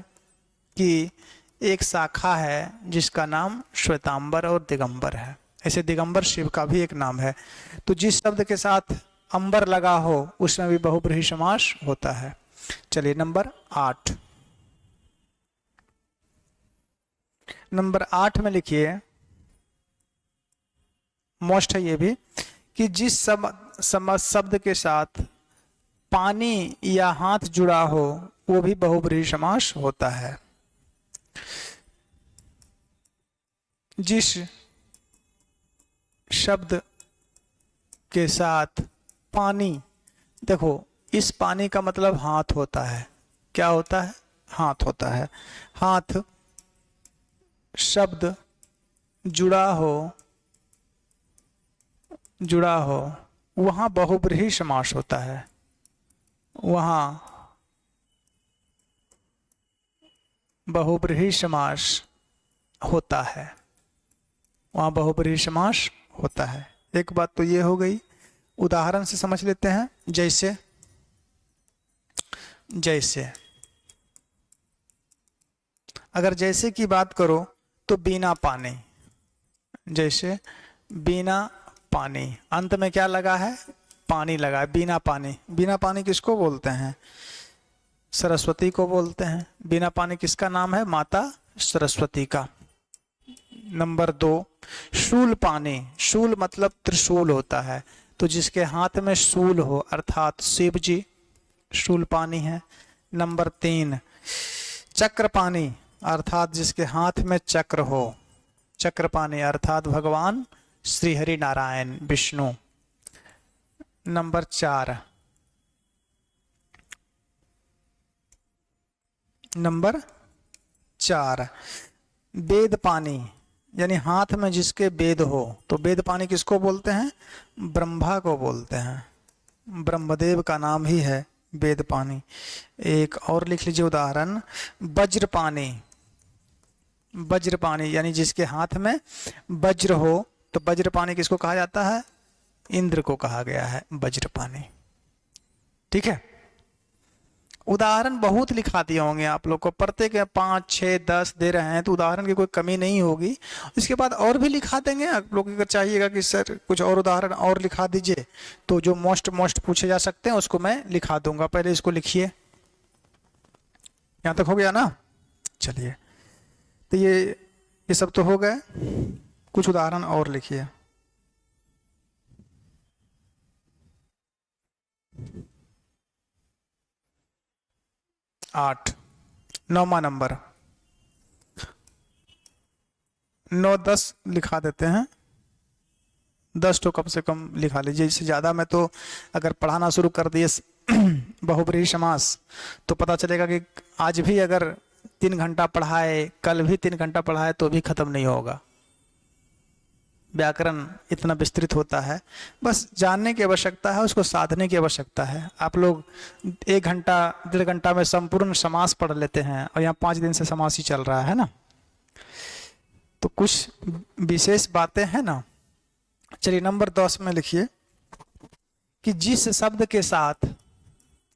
की एक शाखा है जिसका नाम श्वेतांबर और दिगंबर है। ऐसे दिगंबर शिव का भी एक नाम है। तो जिस शब्द के साथ अंबर लगा हो उसमें भी बहुब्रीहि समास होता है। चलिए नंबर 8, नंबर 8 में लिखिए, मोस्ट है ये भी, कि जिस शब्द के साथ पानी या हाथ जुड़ा हो वो भी बहुब्रीहि समास होता है। जिस शब्द के साथ पानी, देखो इस पानी का मतलब हाथ होता है। क्या होता है? हाथ होता है। हाथ शब्द जुड़ा हो वहां बहुब्रीहि समास होता है। वहां बहुब्रीहि समास होता है, वहां बहुब्रीहि समास होता है। एक बात तो ये हो गई। उदाहरण से समझ लेते हैं। जैसे अगर जैसे की बात करो तो बिना पानी, जैसे बिना पानी, अंत में क्या लगा है? पानी लगा है। बिना पानी, बिना पानी किसको बोलते हैं? सरस्वती को बोलते हैं। बिना पानी किसका नाम है? माता सरस्वती का। नंबर 2 शूल पानी, शूल मतलब त्रिशूल होता है, तो जिसके हाथ में शूल हो अर्थात शिव जी, शूल पानी है। नंबर 3 चक्र पानी, अर्थात जिसके हाथ में चक्र हो, चक्र पानी अर्थात भगवान श्री हरि नारायण विष्णु। नंबर 4 वेद पानी, यानी हाथ में जिसके वेद हो, तो वेद पानी किसको बोलते हैं? ब्रह्मा को बोलते हैं। ब्रह्मदेव का नाम ही है वेद पानी। एक और लिख लीजिए उदाहरण, वज्र पानी, वज्रपाणी यानी जिसके हाथ में वज्र हो, तो वज्रपाणी किसको कहा जाता है? इंद्र को कहा गया है वज्रपाणी। ठीक है, उदाहरण बहुत लिखा दिए होंगे आप लोग को, प्रत्येक 5, 6, 10 दे रहे हैं तो उदाहरण की कोई कमी नहीं होगी। इसके बाद और भी लिखा देंगे आप लोग। अगर चाहिएगा कि सर कुछ और उदाहरण और लिखा दीजिए, तो जो मोस्ट पूछे जा सकते हैं उसको मैं लिखा दूंगा। पहले इसको लिखिए, यहाँ तक हो गया ना? चलिए, तो ये सब तो हो गए, कुछ उदाहरण और लिखिए। आठ, 9वां नंबर, 9, 10 लिखा देते हैं। 10 तो कम से कम लिखा लीजिए, इससे ज़्यादा में तो अगर पढ़ाना शुरू कर दिए बहुब्रीहि समास, तो पता चलेगा कि आज भी अगर 3 घंटा पढ़ाए, कल भी 3 घंटा पढ़ाए, तो भी खत्म नहीं होगा। व्याकरण इतना विस्तृत होता है, बस जानने की आवश्यकता है, उसको साधने की आवश्यकता है। आप लोग 1 घंटा 1.5 घंटा में संपूर्ण समास पढ़ लेते हैं, और यहाँ 5 दिन से समास ही चल रहा है ना। तो कुछ विशेष बातें हैं ना। चलिए, नंबर 10 में लिखिए कि जिस शब्द के साथ,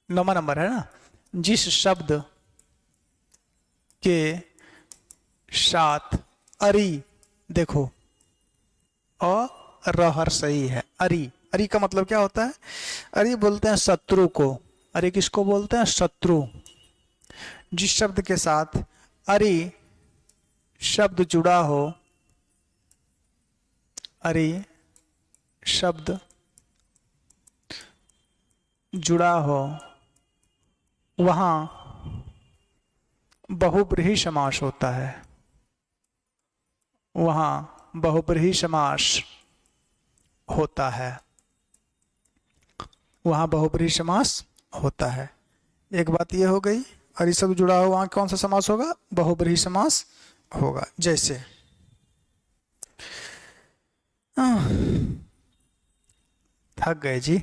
9वां नंबर है ना, जिस शब्द के साथ अरी, देखो अ सही है, अरी। अरी का मतलब क्या होता है? अरी बोलते हैं शत्रु को। अरी किसको बोलते हैं? शत्रु। जिस शब्द के साथ अरी शब्द जुड़ा हो, अरी शब्द जुड़ा हो, वहां बहुब्रीहि समास होता है। वहां बहुब्रीहि समास होता है। वहां बहुब्रीहि समास होता है। एक बात ये हो गई, अरी शब्द जुड़ा हो, वहां कौन सा समास होगा? बहुब्रीहि समास होगा। जैसे थक गए जी,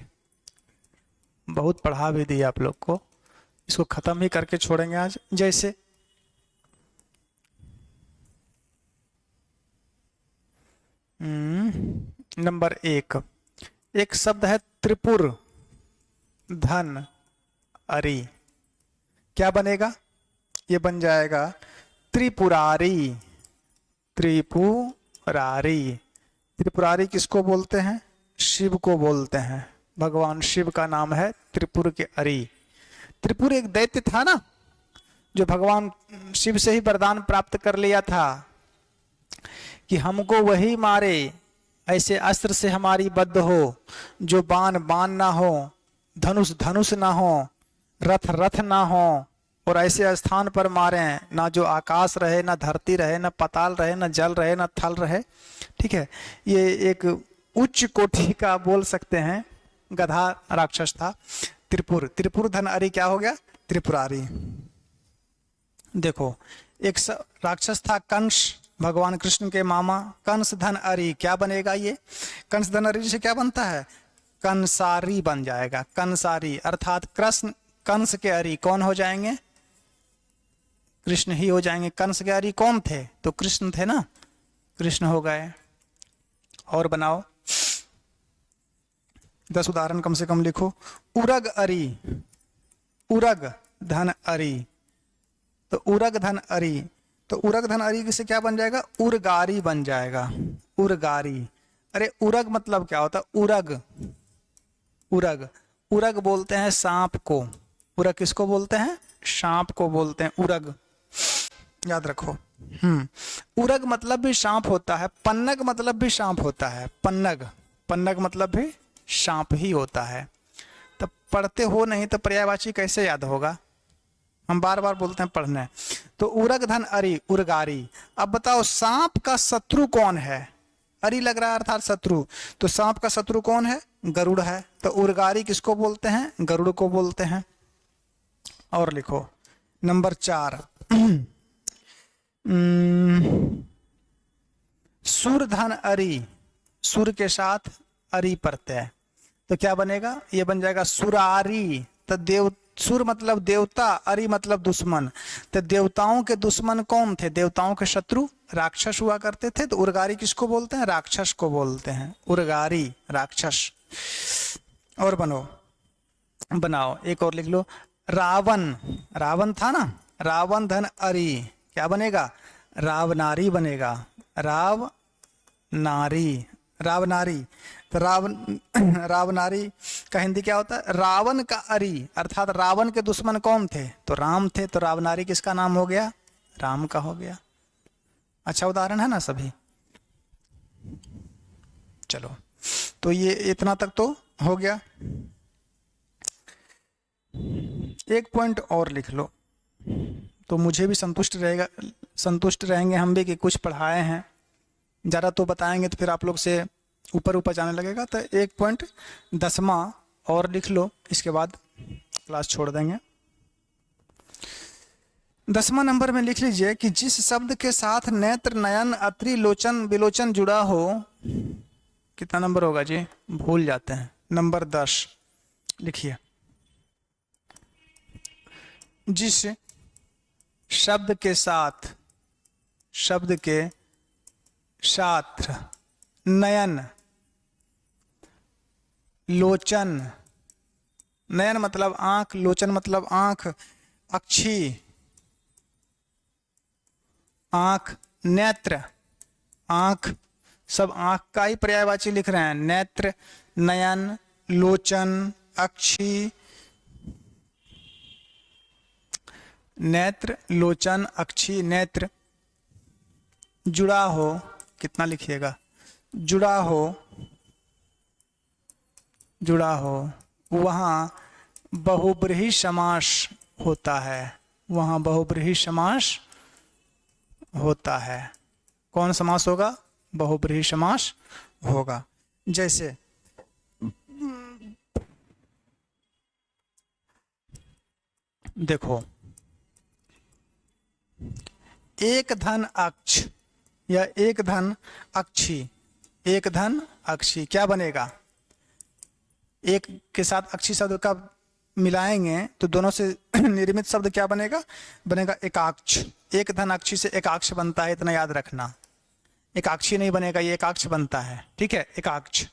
बहुत पढ़ा भी दिया आप लोग को, इसको खत्म ही करके छोड़ेंगे आज। जैसे नंबर 1, एक शब्द है त्रिपुर धन अरी। क्या बनेगा? ये बन जाएगा त्रिपुरारी। त्रिपुरारी। त्रिपुरारी किसको बोलते हैं? शिव को बोलते हैं। भगवान शिव का नाम है त्रिपुर के अरी। त्रिपुर एक दैत्य था ना, जो भगवान शिव से ही वरदान प्राप्त कर लिया था कि हमको वही मारे, ऐसे अस्त्र से हमारी बद्ध हो, जो बाण बाण ना हो, धनुष धनुष ना हो, रथ रथ ना हो, और ऐसे स्थान पर मारे ना जो आकाश रहे, ना धरती रहे, ना पाताल रहे, ना जल रहे, ना थल रहे। ठीक है, ये एक उच्च कोटि का बोल सकते हैं गधा राक्षस था त्रिपुर। त्रिपुर धन अरी क्या हो गया? त्रिपुरारी। देखो, एक राक्षस था कंस, भगवान कृष्ण के मामा। कंस धन अरी क्या बनेगा? ये कंस धन अरी से क्या बनता है? कंसारी बन जाएगा। कंसारी अर्थात कृष्ण, कंस के अरी कौन हो जाएंगे? कृष्ण ही हो जाएंगे। कंस के अरी कौन थे? तो कृष्ण थे ना, कृष्ण हो गए। और बनाओ, 10 उदाहरण कम से कम लिखो। उरग अरी, उरग धन अरी, तो उरग धन अरी, तो उरग धन अरी से क्या बन जाएगा? उरगारी बन जाएगा। उरगारी। अरे उरग मतलब क्या होता है? उरग, उरग, उरग बोलते हैं सांप को। उरग किसको बोलते हैं? सांप को बोलते हैं उरग, याद रखो। उरग मतलब भी सांप होता है। पन्नग मतलब भी सांप होता है। पन्नग, पन्नग मतलब भी सांप ही होता है। तब पढ़ते हो नहीं तो पर्यायवाची कैसे याद होगा? हम बार बार बोलते हैं पढ़ने। तो उरग धन अरी, उरगारी। अब बताओ सांप का शत्रु कौन है? अरी लग रहा है अर्थात शत्रु, तो सांप का शत्रु कौन है? गरुड़ है। तो उरगारी किसको बोलते हैं? गरुड़ को बोलते हैं। और लिखो नंबर 4, सुर धन अरी, सुर के साथ अरी प्रत्यय, तो क्या बनेगा? ये बन जाएगा सुरारी। तो सुर मतलब देवता, अरि मतलब दुश्मन। तो देवताओं के दुश्मन कौन थे? देवताओं के शत्रु राक्षस हुआ करते थे। तो उर्गारी किसको बोलते हैं? राक्षस को बोलते हैं, उर्गारी राक्षस। और बनाओ एक और लिख लो। रावण, रावण था ना, रावण धन अरि क्या बनेगा? रावनारी बनेगा, राव नारी, रावनारी। तो रावनारी का हिंदी क्या होता है? रावण का अरि, अर्थात रावण के दुश्मन कौन थे? तो राम थे। तो रावनारी किसका नाम हो गया? राम का हो गया। अच्छा उदाहरण है ना सभी। चलो तो ये इतना तक तो हो गया। एक पॉइंट और लिख लो तो मुझे भी संतुष्ट रहेगा, संतुष्ट रहेंगे हम भी कि कुछ पढ़ाए हैं। ज़्यादा तो बताएंगे तो फिर आप लोग से ऊपर ऊपर जाने लगेगा। तो एक पॉइंट 10वां और लिख लो, इसके बाद क्लास छोड़ देंगे। 10वां नंबर में लिख लीजिए कि जिस शब्द के साथ नेत्र, नयन, अत्रि, लोचन, विलोचन जुड़ा हो। कितना नंबर होगा जी? भूल जाते हैं। नंबर 10 लिखिए। जिस शब्द के साथ नयन, लोचन, नयन मतलब आंख, लोचन मतलब आंख, अक्षी आंख, नेत्र आंख, सब आंख का ही पर्यायवाची लिख रहे हैं। नेत्र, नयन, लोचन, अक्षी, नेत्र, लोचन, अक्षी, नेत्र जुड़ा हो। कितना लिखिएगा? जुड़ा हो वहाँ बहुब्रीहि समास होता है, वहाँ बहुब्रीहि समास होता है। कौन समास होगा? बहुब्रीहि समास होगा। जैसे देखो, एक धन अक्ष या एक धन अक्षी, एक धन अक्षी क्या बनेगा? एक के साथ अक्षी शब्द का मिलाएंगे तो दोनों से निर्मित शब्द क्या बनेगा? बनेगा एकाक्ष। एक धन अक्षी से एकाक्ष बनता है, इतना याद रखना। एकाक्षी नहीं बनेगा, ये एकाक्ष बनता है। ठीक है, एकाक्ष।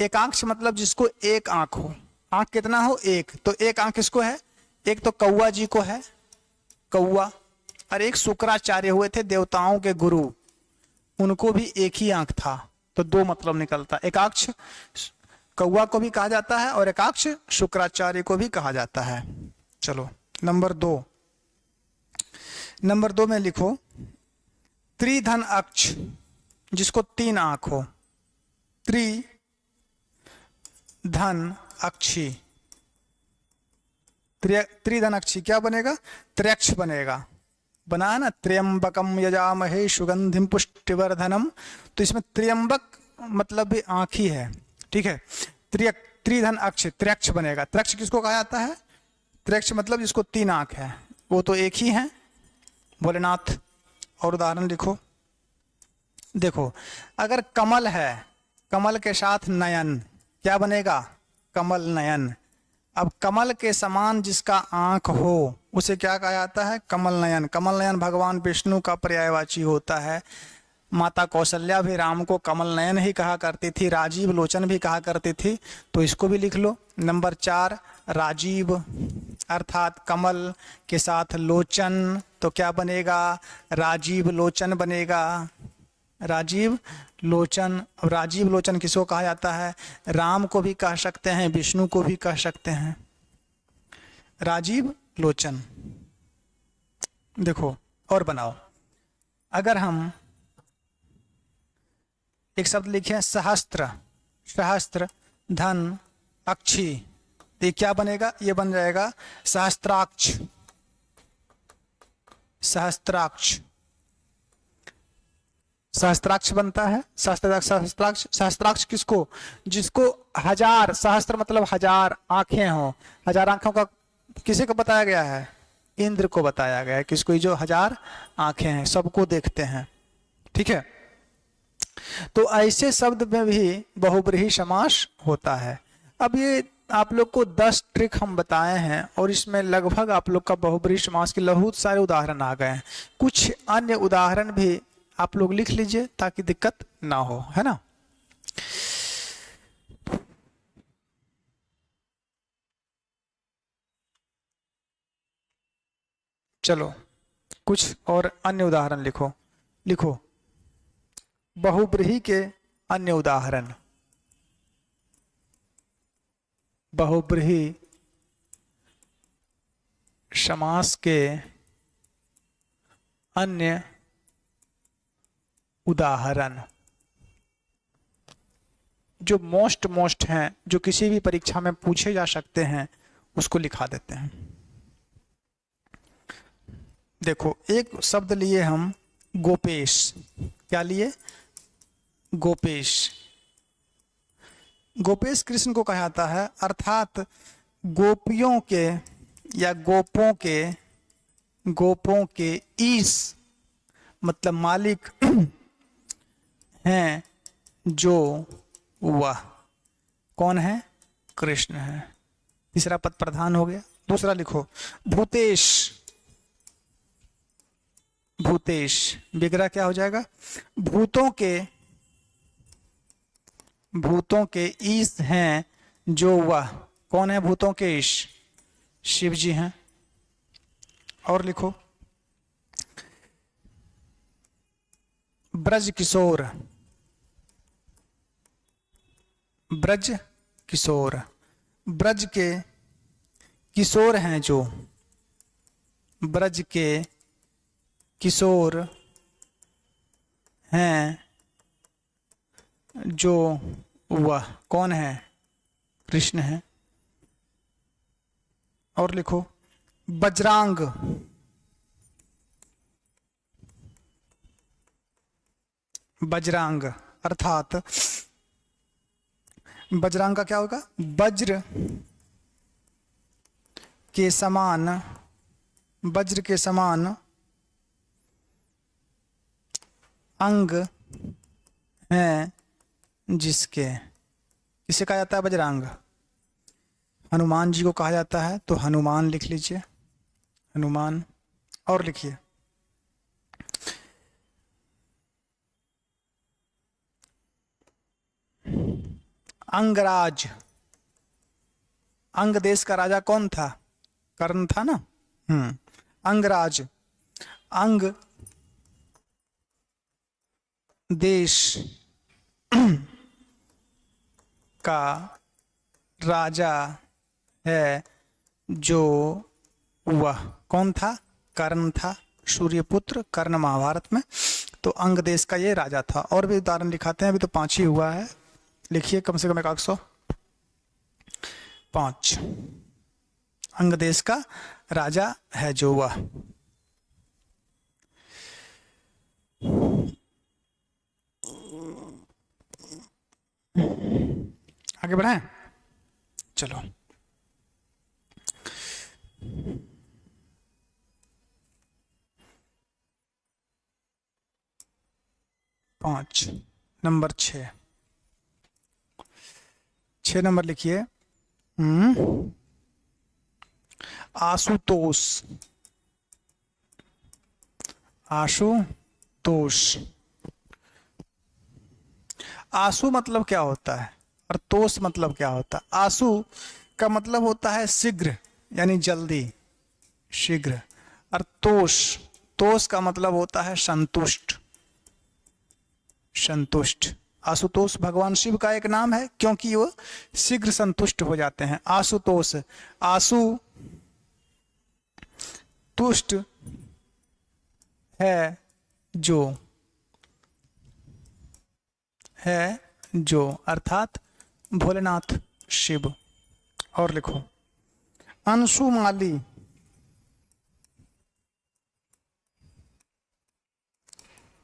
एकाक्ष मतलब जिसको एक आंख हो। आंख कितना हो? एक। तो एक आंख किसको है? एक तो कौआ जी को है, कौआ। और एक शुक्राचार्य हुए थे देवताओं के गुरु, उनको भी एक ही आंख था। तो दो मतलब निकलता। एकाक्ष कौआ को भी कहा जाता है और एकाक्ष शुक्राचार्य को भी कहा जाता है। चलो नंबर 2 में लिखो त्रिधन अक्ष, जिसको 3 आंख हो। त्रिधन अक्षी, त्रिधन अक्षी क्या बनेगा? त्रयक्ष बनेगा। बना है ना, त्र्यंबकम यजामहे सुगंधिम पुष्टिवर्धनम। तो इसमें त्र्यंबक मतलब भी आंख ही है। ठीक है, त्रिधन अक्ष त्रयक्ष बनेगा। त्रयक्ष किसको कहा जाता है? त्रयक्ष मतलब जिसको 3 आंख है, वो तो एक ही है, भोलेनाथ। और उदाहरण लिखो। देखो, अगर कमल है, कमल के साथ नयन क्या बनेगा? कमल नयन। अब कमल के समान जिसका आंख हो उसे क्या कहा जाता है? कमल नयन। कमल नयन भगवान विष्णु का पर्यायवाची होता है। माता कौशल्या भी राम को कमल नयन ही कहा करती थी, राजीव लोचन भी कहा करती थी। तो इसको भी लिख लो। नंबर 4 राजीव अर्थात कमल के साथ लोचन, तो क्या बनेगा? राजीव लोचन बनेगा। राजीव लोचन। राजीव लोचन किसको कहा जाता है? राम को भी कह सकते हैं, विष्णु को भी कह सकते हैं, राजीव लोचन। देखो और बनाओ। अगर हम एक शब्द लिखे सहस्त्र, सहस्त्र धन अक्षी, तो ये क्या बनेगा? ये बन जाएगा सहस्त्राक्ष। सहस्त्राक्ष, सहस्त्राक्ष बनता है। सहस्त्राक्ष, सहस्त्राक्ष किसको? जिसको 1000, सहस्त्र मतलब 1000 आंखें हो। 1000 आंखों का किसी को बताया गया है? इंद्र को बताया गया है। किसको? जो 1000 आंखें हैं, सबको देखते हैं। ठीक है, तो ऐसे शब्द में भी बहुब्रीहि समास होता है। अब ये आप लोग को 10 ट्रिक हम बताए हैं और इसमें लगभग आप लोग का बहुब्रीहि समास के बहुत सारे उदाहरण आ गए हैं। कुछ अन्य उदाहरण भी आप लोग लिख लीजिए ताकि दिक्कत ना हो, है ना। चलो कुछ और अन्य उदाहरण लिखो। लिखो बहुब्रीहि के अन्य उदाहरण। बहुब्रीहि समास के अन्य उदाहरण जो मोस्ट हैं, जो किसी भी परीक्षा में पूछे जा सकते हैं, उसको लिखा देते हैं। देखो एक शब्द लिए हम गोपेश। क्या लिए? गोपेश। गोपेश कृष्ण को कहा जाता है, अर्थात गोपियों के या गोपों के ईश मतलब मालिक हैं, जो वह कौन है? कृष्ण है। तीसरा पद प्रधान हो गया। दूसरा लिखो भूतेश। भूतेश विग्रह क्या हो जाएगा? भूतों के ईश हैं, जो वह कौन है? भूतों के ईश शिव जी हैं। और लिखो ब्रज किशोर। ब्रज किशोर ब्रज के किशोर हैं, जो ब्रज के किशोर हैं, जो वह कौन है? कृष्ण है। और लिखो बजरांग। बजरांग अर्थात बजरांग का क्या होगा? वज्र के समान, वज्र के समान अंग हैं, जिसके। किसे कहा जाता है बजरांग? हनुमान जी को कहा जाता है, तो हनुमान लिख लीजिए, हनुमान। और लिखिए अंगराज। अंग देश का राजा कौन था? कर्ण था ना। अंगराज अंग देश का राजा है, जो वह कौन था? कर्ण था, सूर्यपुत्र कर्ण महाभारत में। तो अंग देश का ये राजा था। और भी उदाहरण दिखाते हैं, अभी तो 5 ही हुआ है। लिखिए कम से कम 105। अंग देश का राजा है, जो वह। आगे बढ़ाएं। चलो पांच नंबर 6 नंबर लिखिए आशुतोष। आशुतोष। आशु मतलब क्या होता है और तोष मतलब क्या होता है? आशु का मतलब होता है शीघ्र, यानी जल्दी, शीघ्र। और तोष का मतलब होता है संतुष्ट, संतुष्ट। आशुतोष भगवान शिव का एक नाम है, क्योंकि वो शीघ्र संतुष्ट हो जाते हैं। आशुतोष, आशु तुष्ट है जो अर्थात भोलेनाथ शिव। और लिखो अंशुमाली।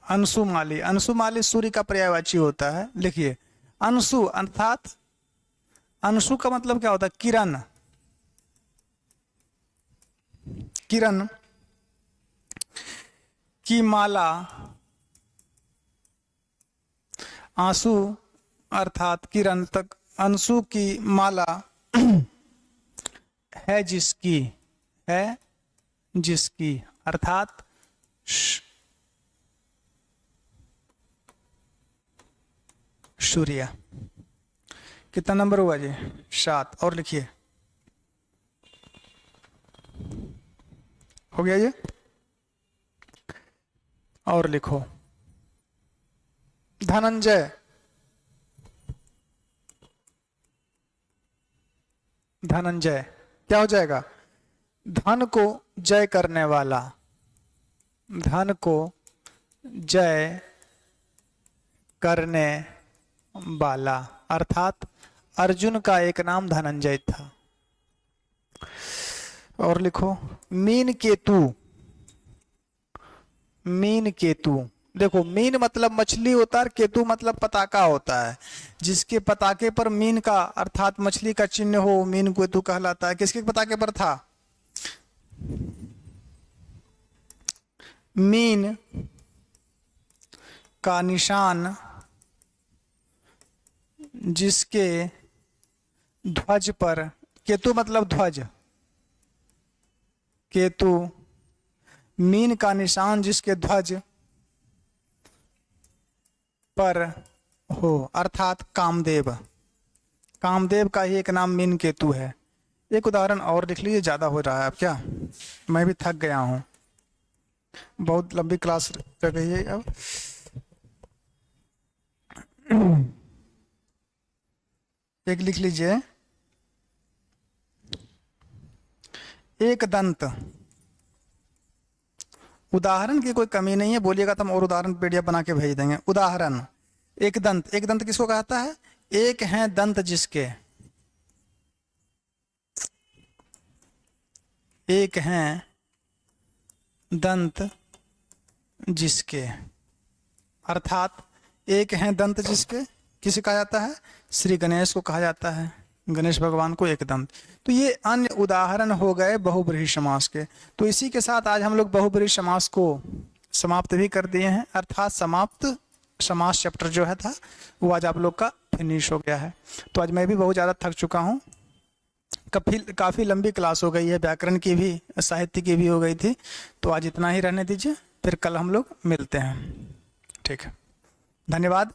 अंशुमाली, अंशुमाली सूर्य का पर्यायवाची होता है। लिखिए अंशु अर्थात, अंशु का मतलब क्या होता है? किरण। किरण की माला। आंसू अर्थात किरण तक, अंशु की माला है जिसकी, है जिसकी अर्थात सूर्य। कितना नंबर हुआ जी? 7। और लिखिए, हो गया ये? और लिखो, धनंजय, धनंजय क्या हो जाएगा? धन को जय करने वाला, धन को जय करने वाला अर्थात अर्जुन का एक नाम धनंजय था। और लिखो, मीन केतु, मीन केतु। देखो, मीन मतलब मछली होता है, केतु मतलब पताका होता है। जिसके पताके पर मीन का अर्थात मछली का चिन्ह हो, मीन केतु कहलाता है। किसके पताके पर था? मीन का निशान जिसके ध्वज पर, केतु मतलब ध्वज, केतु मीन का निशान जिसके ध्वज पर हो अर्थात कामदेव, कामदेव का ही एक नाम मीन केतु है। एक उदाहरण और लिख लीजिए, ज्यादा हो रहा है अब क्या, मैं भी थक गया हूं, बहुत लंबी क्लास कर रही है अब। एक लिख लीजिए, एक दंत। उदाहरण की कोई कमी नहीं है, बोलिएगा तो हम और उदाहरण पीडीएफ बना के भेज देंगे। उदाहरण, एक दंत। एक दंत किसको कहता है? एक है दंत जिसके, एक है दंत जिसके अर्थात एक है दंत जिसके किसे कहा जाता है? श्री गणेश को कहा जाता है, गणेश भगवान को एक दंत। तो ये अन्य उदाहरण हो गए बहुब्रीहि समास के। तो इसी के साथ आज हम लोग बहुब्रीहि समास को समाप्त भी कर दिए हैं, अर्थात समाप्त समास चैप्टर जो है था वो आज आप लोग का फिनिश हो गया है। तो आज मैं भी बहुत ज़्यादा थक चुका हूँ, काफ़ी लंबी क्लास हो गई है, व्याकरण की भी साहित्य की भी हो गई थी। तो आज इतना ही रहने दीजिए, फिर कल हम लोग मिलते हैं। ठीक है, धन्यवाद।